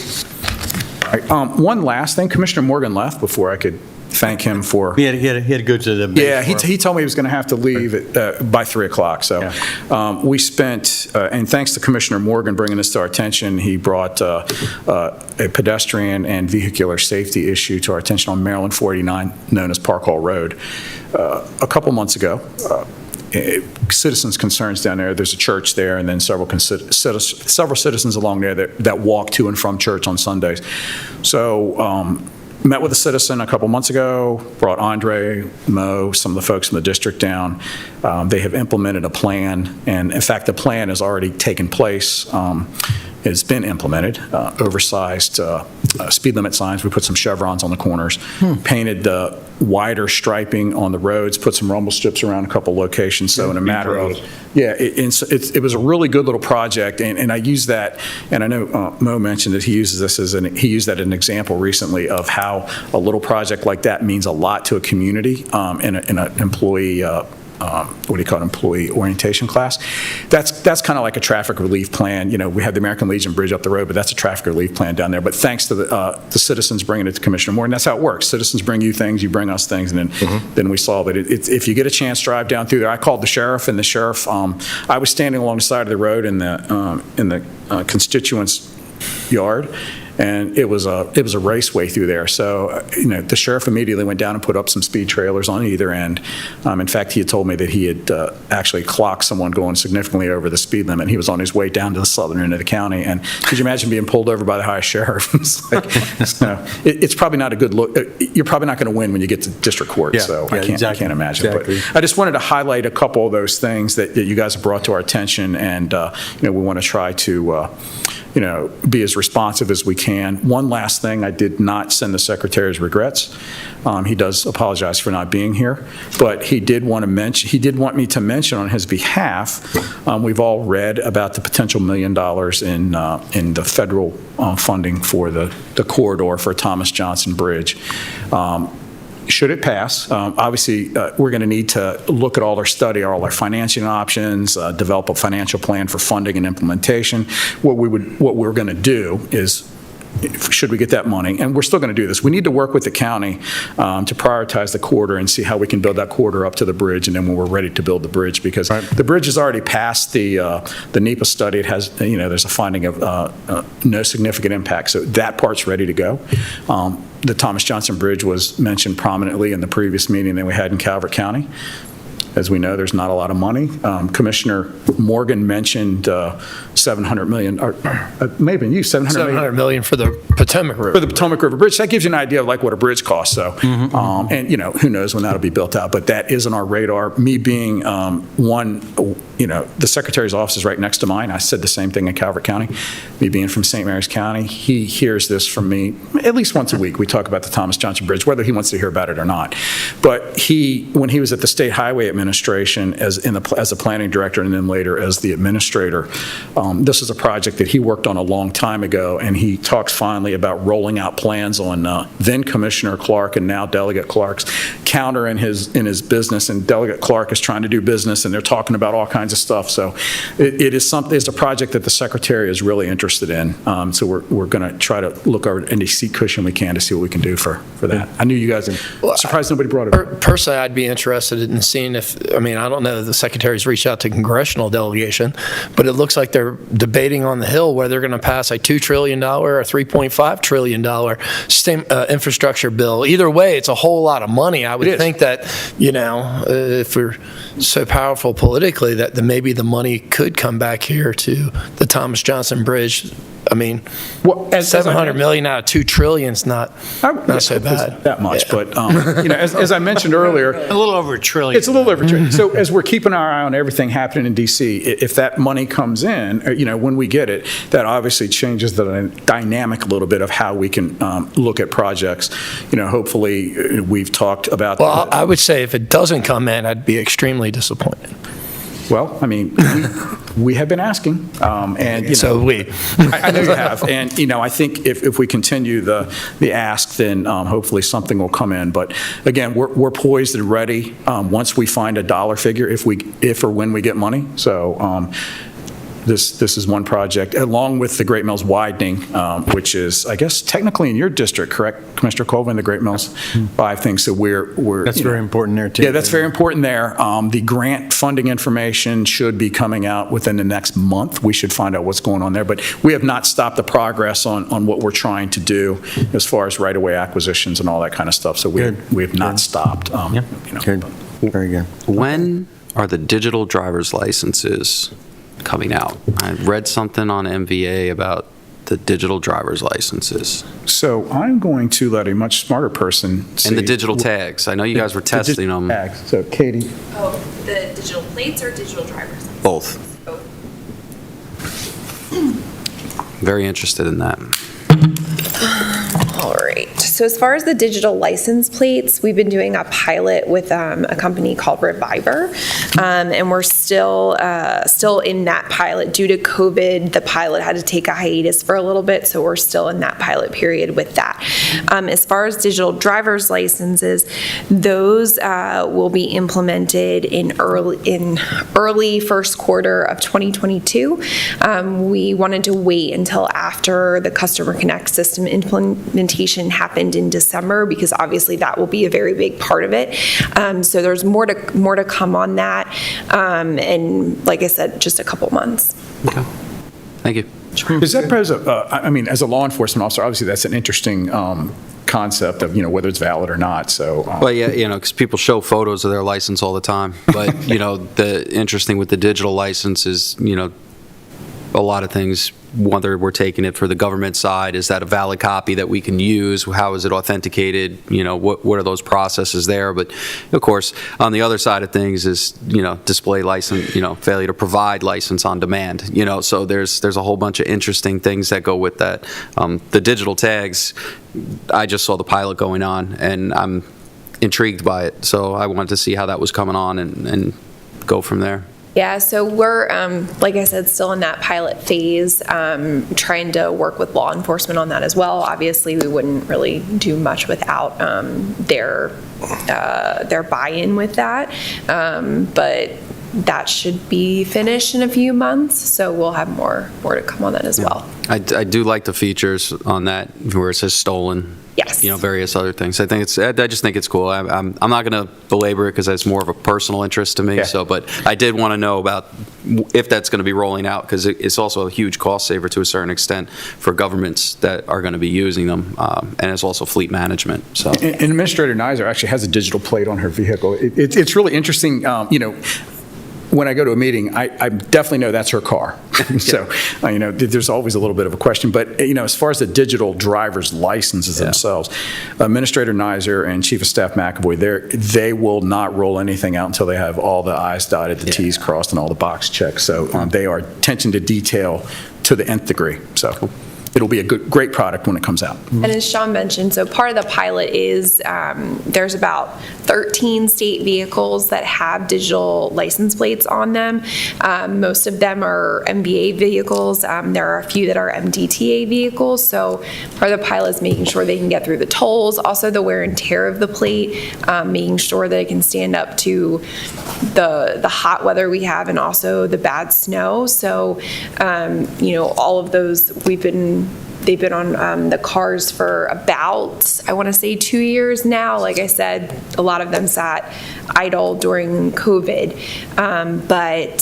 All right, one last thing. Commissioner Morgan left before I could thank him for... He had to go to the... Yeah, he told me he was going to have to leave by 3 o'clock. So we spent, and thanks to Commissioner Morgan bringing this to our attention, he brought a pedestrian and vehicular safety issue to our attention on Maryland 49, known as Park Hall Road. A couple months ago, citizens' concerns down there. There's a church there, and then several citizens along there that walk to and from church on Sundays. So met with a citizen a couple months ago, brought Andre, Mo, some of the folks from the district down. They have implemented a plan, and in fact, the plan has already taken place. It's been implemented, oversized speed limit signs. We put some chevrons on the corners, painted wider striping on the roads, put some rumble strips around a couple locations. So in a matter of, it was a really good little project, and I use that, and I know Mo mentioned that he used that as an example recently of how a little project like that means a lot to a community and an employee employee orientation class. That's kind of like a traffic relief plan. You know, we have the American Legion Bridge up the road, but that's a traffic relief plan down there. But thanks to the citizens bringing it to Commissioner Moore, and that's how it works. Citizens bring you things, you bring us things, and then we solve it. If you get a chance, drive down through there. I called the sheriff, and the sheriff, I was standing along the side of the road in the constituents' yard, and it was a raceway through there. So, the sheriff immediately went down and put up some speed trailers on either end. In fact, he had told me that he had actually clocked someone going significantly over the speed limit. He was on his way down to the southern end of the county. And could you imagine being pulled over by the high sheriff? It's probably not a good look. You're probably not going to win when you get to district court. I can't imagine. Exactly. But I just wanted to highlight a couple of those things that you guys have brought to our attention, and we want to try to be as responsive as we can. One last thing, I did not send the secretary's regrets. He does apologize for not being here, but he did want me to mention on his behalf, we've all read about the potential $1 million in the federal funding for the corridor for Thomas Johnson Bridge. Should it pass, obviously, we're going to need to look at all our financing options, develop a financial plan for funding and implementation. What we're going to do is, should we get that money, and we're still going to do this, we need to work with the county to prioritize the corridor and see how we can build that corridor up to the bridge, and then when we're ready to build the bridge, because the bridge has already passed the NEPA study. It has, there's a finding of no significant impact, so that part's ready to go. The Thomas Johnson Bridge was mentioned prominently in the previous meeting that we had in Calvert County. As we know, there's not a lot of money. Commissioner Morgan mentioned $700 million, or maybe you, $700 million for the Potomac River. For the Potomac River Bridge. That gives you an idea of like what a bridge costs. So, and who knows when that'll be built out, but that is on our radar. Me being the Secretary's office is right next to mine. I said the same thing in Calvert County. Me being from St. Mary's County, he hears this from me at least once a week. We talk about the Thomas Johnson Bridge, whether he wants to hear about it or not. But when he was at the State Highway Administration as a planning director and then later as the administrator, this is a project that he worked on a long time ago, and he talks fondly about rolling out plans on then Commissioner Clark and now Delegate Clark's counter in his business, and Delegate Clark is trying to do business, and they're talking about all kinds of stuff. So it's a project that the Secretary is really interested in. So we're going to try to look over any seat cushion we can to see what we can do for that. I knew you guys, surprised nobody brought it up. Personally, I'd be interested in seeing I don't know if the Secretary's reached out to congressional delegation, but it looks like they're debating on the Hill whether they're going to pass a $2 trillion or $3.5 trillion infrastructure bill. Either way, it's a whole lot of money. I would think that, if we're so powerful politically, that maybe the money could come back here to the Thomas Johnson Bridge. $700 million out of $2 trillion is not so bad. That much, but as I mentioned earlier, a little over $1 trillion. It's a little over $1 trillion. So as we're keeping our eye on everything happening in D.C., if that money comes in, when we get it, that obviously changes the dynamic a little bit of how we can look at projects. Hopefully we've talked about. Well, I would say if it doesn't come in, I'd be extremely disappointed. Well, we have been asking, and so we. I know you have, and I think if we continue the ask, then hopefully something will come in. But again, we're poised and ready once we find a dollar figure, if or when we get money. So. This is one project, along with the Great Mills widening, which is, I guess, technically in your district, correct, Commissioner Colvin, the Great Mills 5 thing. So we're that's very important there too. Yeah, that's very important there. The grant funding information should be coming out within the next month. We should find out what's going on there. But we have not stopped the progress on what we're trying to do as far as right-of-way acquisitions and all that kind of stuff. So we have not stopped. Good. Very good. When are the digital driver's licenses coming out? I read something on MVA about the digital driver's licenses. So I'm going to let a much smarter person see. And the digital tags. I know you guys were testing them. Tags. So Katie. Oh, the digital plates or digital driver's license? Both. Very interested in that. All right. So as far as the digital license plates, we've been doing a pilot with a company called Reviver, and we're still in that pilot. Due to COVID, the pilot had to take a hiatus for a little bit, so we're still in that pilot period with that. As far as digital driver's licenses, those will be implemented in early first quarter of 2022. We wanted to wait until after the Customer Connect system implementation happened in December, because obviously that will be a very big part of it. So there's more to come on that, and like I said, just a couple months. Okay. Thank you. Does that pose I mean, as a law enforcement officer, obviously that's an interesting concept of, whether it's valid or not, so. Well, yeah, because people show photos of their license all the time. But, the interesting with the digital license is, a lot of things, whether we're taking it for the government side, is that a valid copy that we can use? How is it authenticated? What are those processes there? But of course, on the other side of things is, display license, failure to provide license on demand. So there's a whole bunch of interesting things that go with that. The digital tags, I just saw the pilot going on, and I'm intrigued by it. So I wanted to see how that was coming on and go from there. Yeah, so we're, like I said, still in that pilot phase, trying to work with law enforcement on that as well. Obviously, we wouldn't really do much without their buy-in with that, but that should be finished in a few months, so we'll have more to come on that as well. I do like the features on that where it says stolen. Yes. Various other things. I just think it's cool. I'm not going to belabor it because it's more of a personal interest to me. Yeah. So, but I did want to know about if that's going to be rolling out, because it's also a huge cost saver to a certain extent for governments that are going to be using them, and it's also fleet management. So, And Administrator Nizer actually has a digital plate on her vehicle. It's really interesting, when I go to a meeting, I definitely know that's her car. So, there's always a little bit of a question. But, as far as the digital driver's licenses themselves, Administrator Nizer and Chief of Staff McAvoy, they will not roll anything out until they have all the I's dotted, the T's crossed, and all the box checked. So they are attention to detail to the nth degree. So it'll be a great product when it comes out. And as Sean mentioned, so part of the pilot is there's about 13 state vehicles that have digital license plates on them. Most of them are MVA vehicles. There are a few that are MDTA vehicles. So part of the pilot is making sure they can get through the tolls, also the wear and tear of the plate, making sure that it can stand up to the hot weather we have and also the bad snow. So, all of those they've been on the cars for about, I want to say 2 years now. Like I said, a lot of them sat idle during COVID. But,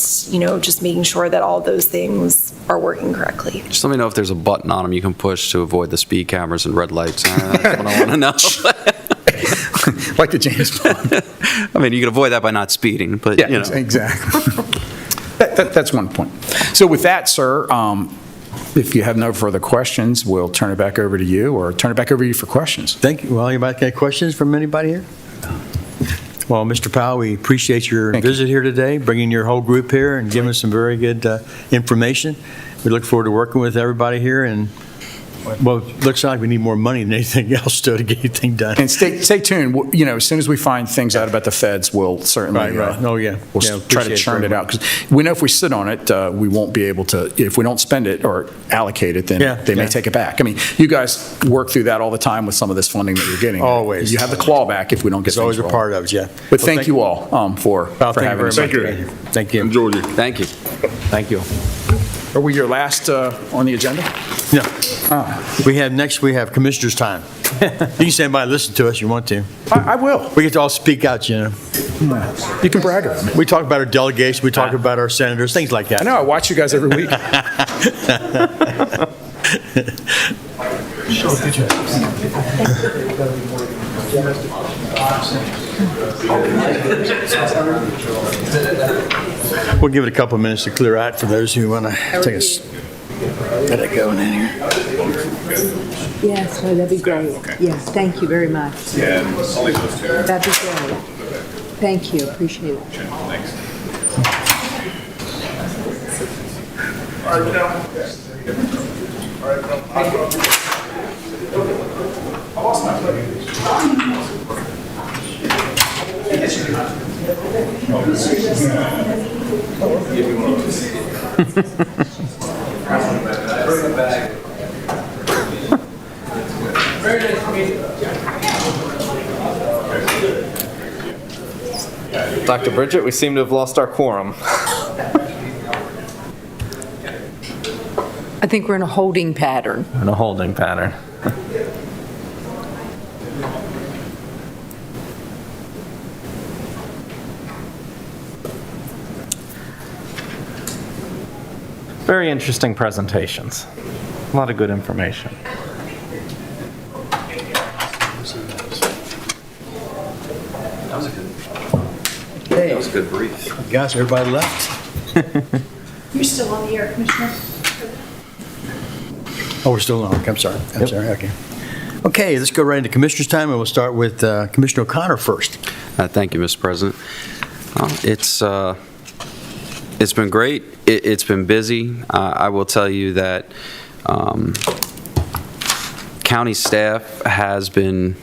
just making sure that all those things are working correctly. just let me know if there's a button on them you can push to avoid the speed cameras and red lights. That's what I want to know. Like the James Bond. I mean, you can avoid that by not speeding, but, Yeah, exactly. That's one point. So with that, sir, if you have no further questions, we'll turn it back over to you, or turn it back over to you for questions. Thank you. Well, anybody got questions from anybody here? Well, Mr. Powell, we appreciate your visit here today, bringing your whole group here and giving us some very good information. We look forward to working with everybody here, and well, it looks like we need more money than anything else to get anything done. And stay tuned. As soon as we find things out about the feds, we'll certainly Right. Oh, yeah. we'll Yeah, try to appreciate churn it it very out, because we know if we sit on it, we won't be able to. If we don't spend it or allocate it, then they may take it back. I mean, you guys work through that all the time with some of this funding that you're getting. Always. You have the clawback if we don't get It's always things a rolling. part of it, yeah. But Well, thank you all for Thank you having very us. much. Thank you. Thank you. Enjoyed it. Thank you. Thank you. Are we your last on the agenda? No. We have commissioners' time. You can stand by and listen to us if you want to. I will. We get to all speak out, You can brag about me. We talk about our delegation, we talk about our senators, things like that. I know. I watch you guys every week. We'll give it a couple of minutes to clear out for those who want to take us. Let it go in here. Yes, well, that'd be great. Yes, thank you very much. That'd be great. Thank you, appreciate it. I lost my plate. Dr. Bridget, we seem to have lost our quorum. I think we're in a holding pattern. In a holding pattern. Very interesting presentations. A lot of good information. Hey, That was a good brief. guys, everybody left? You're still on the air, Commissioner. Oh, we're still on. I'm sorry. Okay. Okay, let's go right into Commissioner's time, and we'll start with Commissioner O'Connor first. Thank you, Mr. President. It's been great. It's been busy. I will tell you that county staff has been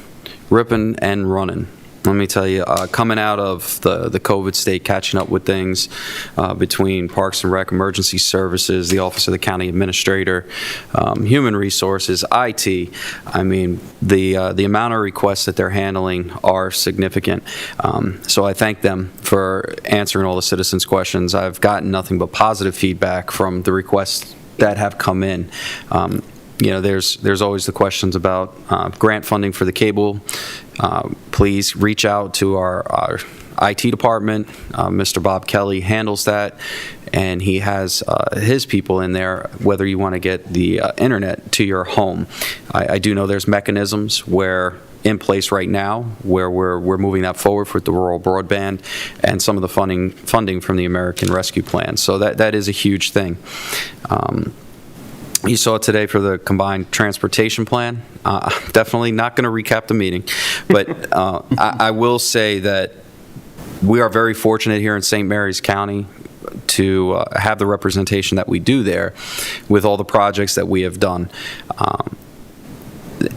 ripping and running. Let me tell you, coming out of the COVID state, catching up with things between Parks and Rec, Emergency Services, the Office of the County Administrator, Human Resources, IT. I mean, the amount of requests that they're handling are significant. So I thank them for answering all the citizens' questions. I've gotten nothing but positive feedback from the requests that have come in. There's always the questions about grant funding for the cable. Please reach out to our IT department. Mr. Bob Kelly handles that, and he has his people in there, whether you want to get the internet to your home. I do know there's mechanisms in place right now where we're moving that forward with the rural broadband and some of the funding from the American Rescue Plan. So that is a huge thing. You saw it today for the combined transportation plan. Definitely not going to recap the meeting, but I will say that we are very fortunate here in St. Mary's County to have the representation that we do there with all the projects that we have done.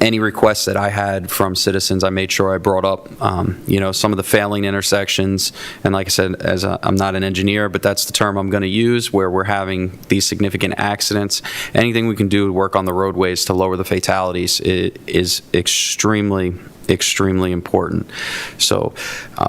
Any requests that I had from citizens, I made sure I brought up, some of the failing intersections. And like I said, I'm not an engineer, but that's the term I'm going to use, where we're having these significant accidents. Anything we can do to work on the roadways to lower the fatalities is extremely important. So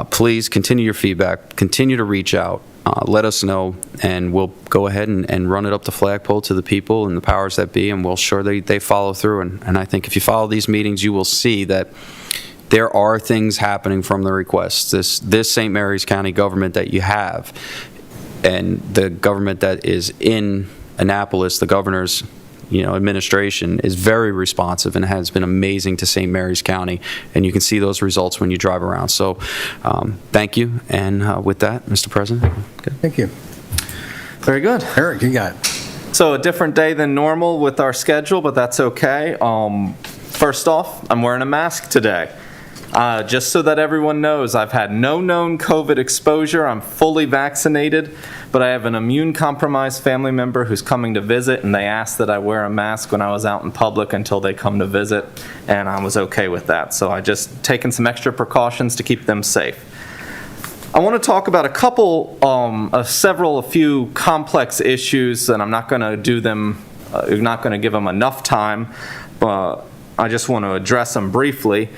please continue your feedback, continue to reach out. Let us know, and we'll go ahead and run it up the flagpole to the people and the powers that be, and we'll sure they follow through. And I think if you follow these meetings, you will see that there are things happening from the requests. This St. Mary's County government that you have, and the government that is in Annapolis, the governor's administration, is very responsive and has been amazing to St. Mary's County, and you can see those results when you drive around. So thank you, and with that, Mr. President. Good. Thank you. Very good. Eric, you got it. So a different day than normal with our schedule, but that's okay. First off, I'm wearing a mask today. Just so that everyone knows, I've had no known COVID exposure. I'm fully vaccinated, but I have an immune-compromised family member who's coming to visit, and they asked that I wear a mask when I was out in public until they come to visit, and I was okay with that. So I just taken some extra precautions to keep them safe. I want to talk about a few complex issues, and I'm not going to do them, not going to give them enough time, but I just want to address them briefly.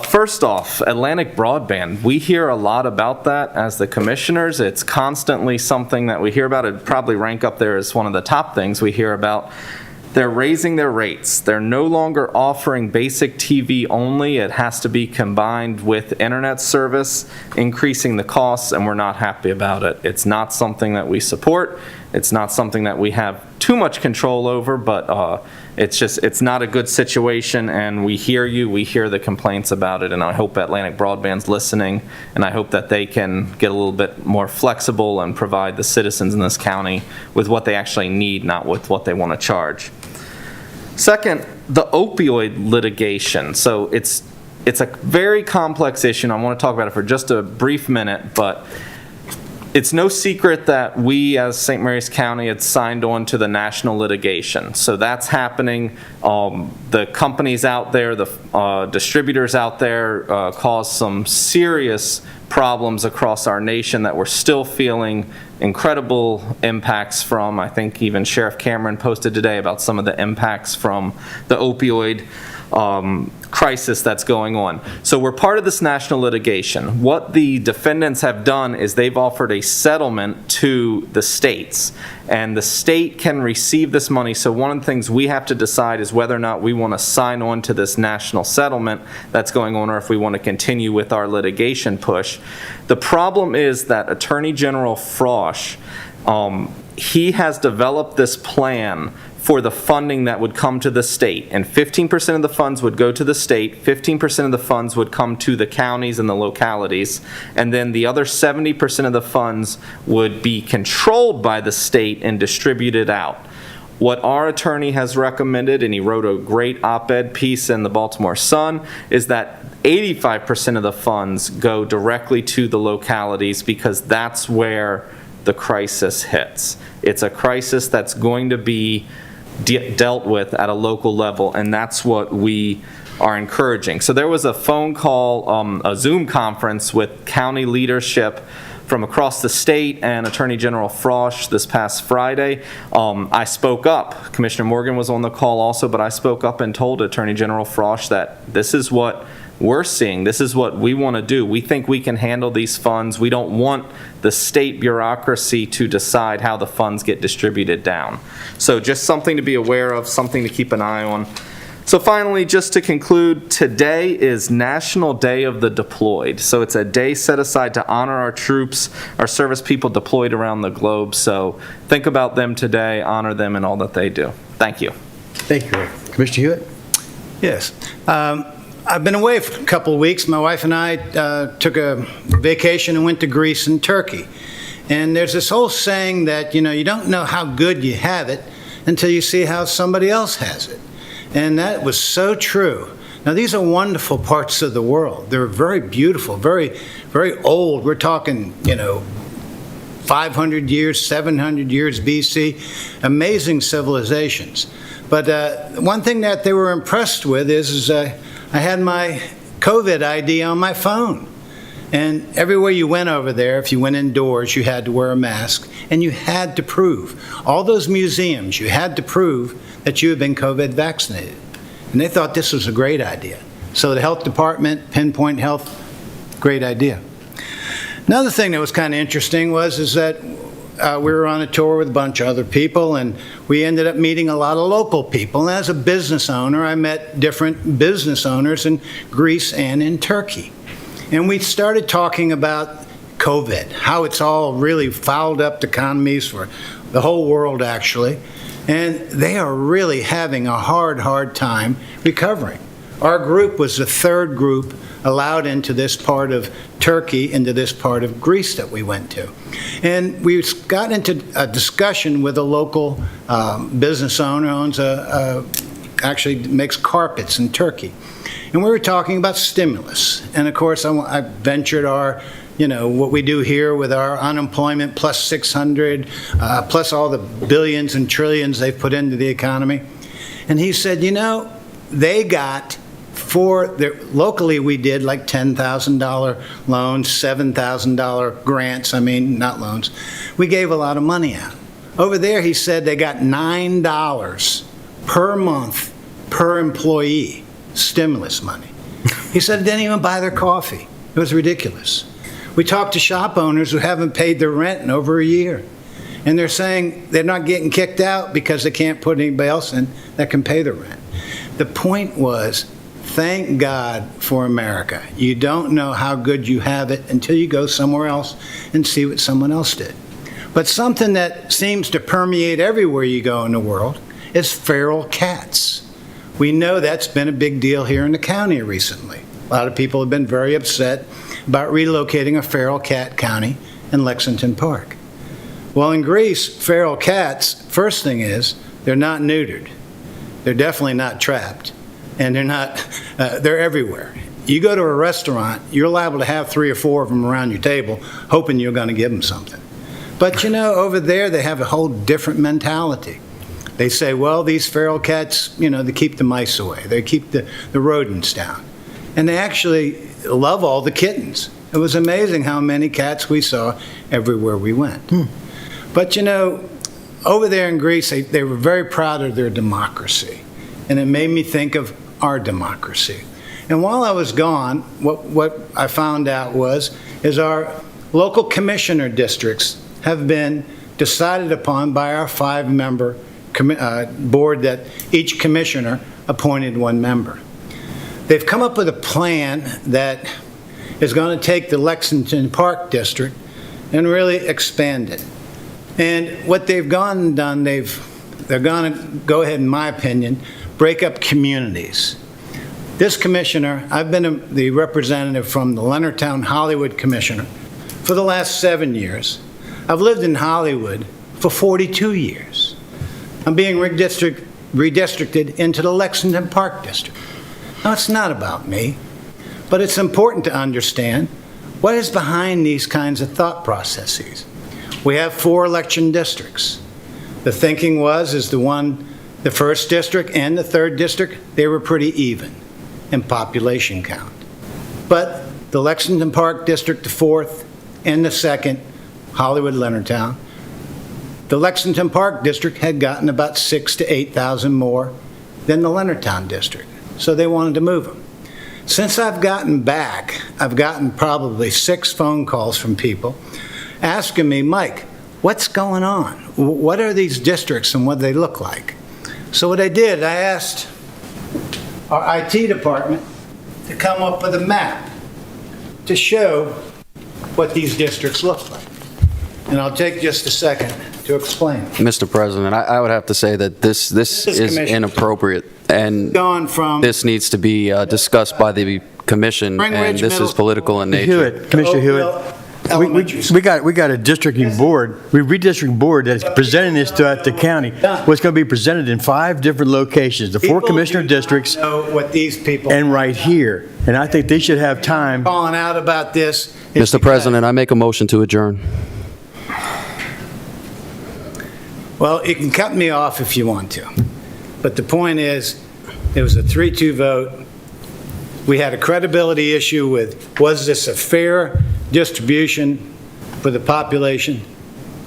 First off, Atlantic Broadband. We hear a lot about that as the commissioners. It's constantly something that we hear about. It'd probably rank up there as one of the top things we hear about. They're raising their rates. They're no longer offering basic TV only. It has to be combined with internet service, increasing the costs, and we're not happy about it. It's not something that we support. It's not something that we have too much control over, but it's not a good situation, and we hear you. We hear the complaints about it, and I hope Atlantic Broadband's listening, and I hope that they can get a little bit more flexible and provide the citizens in this county with what they actually need, not with what they want to charge. Second, the opioid litigation. So it's a very complex issue, and I want to talk about it for just a brief minute, but It's no secret that we, as St. Mary's County, had signed on to the national litigation. So that's happening. The companies out there, the distributors out there caused some serious problems across our nation that we're still feeling incredible impacts from. I think even Sheriff Cameron posted today about some of the impacts from the opioid crisis that's going on. So we're part of this national litigation. What the defendants have done is they've offered a settlement to the states, and the state can receive this money. So one of the things we have to decide is whether or not we want to sign on to this national settlement that's going on, or if we want to continue with our litigation push. The problem is that Attorney General Frosch, he has developed this plan for the funding that would come to the state, and 15% of the funds would go to the state, 15% of the funds would come to the counties and the localities, and then the other 70% of the funds would be controlled by the state and distributed out. What our attorney has recommended, and he wrote a great op-ed piece in the Baltimore Sun, is that 85% of the funds go directly to the localities, because that's where the crisis hits. It's a crisis that's going to be dealt with at a local level, and that's what we are encouraging. So there was a phone call, a Zoom conference with county leadership from across the state and Attorney General Frosch this past Friday. I spoke up. Commissioner Morgan was on the call also, but I spoke up and told Attorney General Frosch that this is what we're seeing. This is what we want to do. We think we can handle these funds. We don't want the state bureaucracy to decide how the funds get distributed down. So just something to be aware of, something to keep an eye on. So finally, just to conclude, today is National Day of the Deployed. So it's a day set aside to honor our troops, our service people deployed around the globe. So think about them today, honor them in all that they do. Thank you. Thank you, Ray. Commissioner Hewitt? Yes. I've been away for a couple of weeks. My wife and I took a vacation and went to Greece and Turkey. And there's this whole saying that, you don't know how good you have it until you see how somebody else has it. And that was so true. Now, these are wonderful parts of the world. They're very beautiful, very, very old. We're talking, 500 years, 700 years BC, amazing civilizations. But one thing that they were impressed with is I had my COVID ID on my phone. And everywhere you went over there, if you went indoors, you had to wear a mask, and you had to prove. All those museums, you had to prove that you had been COVID vaccinated. And they thought this was a great idea. So the health department, Pinpoint Health, great idea. Another thing that was kind of interesting is that we were on a tour with a bunch of other people, and we ended up meeting a lot of local people. And as a business owner, I met different business owners in Greece and in Turkey. And we started talking about COVID, how it's all really fouled up the economies for the whole world, actually. And they are really having a hard time recovering. Our group was the third group allowed into this part of Turkey, into this part of Greece that we went to. And we got into a discussion with a local business owner, owns actually makes carpets in Turkey. And we were talking about stimulus. And of course, I ventured our, what we do here with our unemployment plus 600, plus all the billions and trillions they've put into the economy. And he said, they got locally we did like $10,000 loans, $7,000 grants, not loans. We gave a lot of money out. Over there, he said they got $9 per month per employee stimulus money. He said it didn't even buy their coffee. It was ridiculous. We talked to shop owners who haven't paid their rent in over a year. And they're saying they're not getting kicked out because they can't put anybody else in that can pay the rent. The point was, thank God for America. You don't know how good you have it until you go somewhere else and see what someone else did. But something that seems to permeate everywhere you go in the world is feral cats. We know that's been a big deal here in the county recently. A lot of people have been very upset about relocating a feral cat county in Lexington Park. Well, in Greece, feral cats, first thing is, they're not neutered. They're definitely not trapped. And they're everywhere. You go to a restaurant, you're liable to have 3 or 4 of them around your table, hoping you're going to give them something. But over there, they have a whole different mentality. They say, well, these feral cats, they keep the mice away. They keep the rodents down. And they actually love all the kittens. It was amazing how many cats we saw everywhere we went. But, over there in Greece, they were very proud of their democracy. And it made me think of our democracy. And while I was gone, what I found out is our local commissioner districts have been decided upon by our 5-member board that each commissioner appointed 1 member. They've come up with a plan that is going to take the Lexington Park District and really expand it. And what they've gone and done, they're going to go ahead, in my opinion, break up communities. This commissioner, I've been the representative from the Leonardtown Hollywood Commissioner for the last 7 years. I've lived in Hollywood for 42 years. I'm being redistricted into the Lexington Park District. Now, it's not about me, but it's important to understand what is behind these kinds of thought processes. We have 4 election districts. The thinking is the first district and the 3rd district, they were pretty even in population count. But the Lexington Park District, the 4th, and the 2nd, Hollywood Leonardtown, the Lexington Park District had gotten about 6,000 to 8,000 more than the Leonardtown District, so they wanted to move them. Since I've gotten back, I've gotten probably 6 phone calls from people asking me, Mike, what's going on? What are these districts and what do they look like? So what I did, I asked our IT department to come up with a map to show what these districts look like. And I'll take just a second to explain. Mr. President, I would have to say that this is inappropriate, and this needs to be discussed by the commission, and this is political in nature. Commissioner Hewitt. We got a districting board, redistricting board that's presenting this throughout the county. What's going to be presented in 5 different locations, the 4 commissioner districts, know what these people and right here. And I think they should have time. Calling out about this. Mr. President, I make a motion to adjourn. Well, you can cut me off if you want to. But the point is, it was a 3-2 vote. We had a credibility issue with, was this a fair distribution for the population?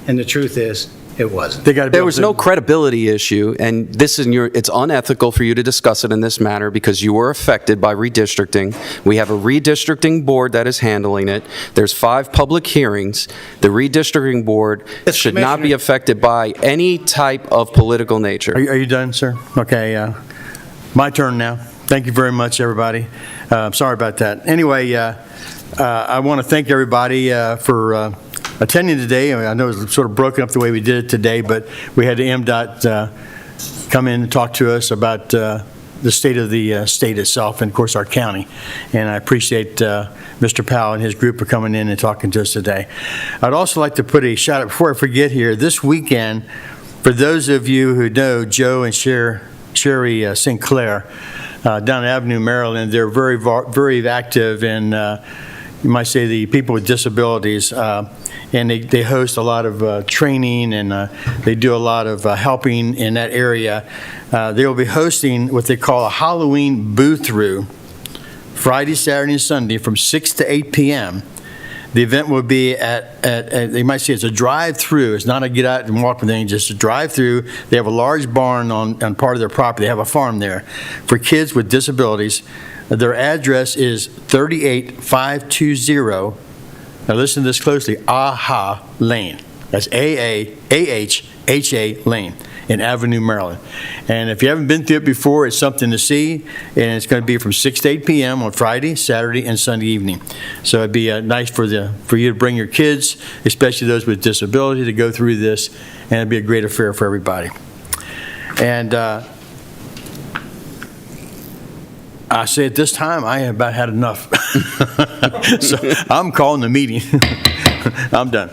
And the truth is, it wasn't. There was no credibility issue, and it's unethical for you to discuss it in this manner because you were affected by redistricting. We have a redistricting board that is handling it. There's 5 public hearings. The redistricting board should not be affected by any type of political nature. Are you done, sir? Okay, my turn now. Thank you very much, everybody. Sorry about that. Anyway, I want to thank everybody for attending today. I know it was sort of broken up the way we did it today, but we had the MDOT come in and talk to us about the state of the state itself and, of course, our county. And I appreciate Mr. Powell and his group for coming in and talking to us today. I'd also like to put a shout out, before I forget here, this weekend, for those of you who know Joe and Sherry Sinclair, down Avenue, Maryland, they're very, very active in, you might say, the people with disabilities. And they host a lot of training, and they do a lot of helping in that area. They will be hosting what they call a Halloween boo-through Friday, Saturday, and Sunday from 6 to 8 p.m. The event will be at they might say it's a drive-through. It's not a get out and walk thing, just a drive-through. They have a large barn on part of their property. They have a farm there for kids with disabilities. Their address is 38520. Now listen to this closely. AHA Lane. That's AAHHA Lane in Avenue, Maryland. And if you haven't been through it before, it's something to see. And it's going to be from 6 to 8 p.m. on Friday, Saturday, and Sunday evening. So it'd be nice for you to bring your kids, especially those with disability, to go through this. And it'd be a great affair for everybody. And I say at this time, I have about had enough. So I'm calling the meeting. I'm done.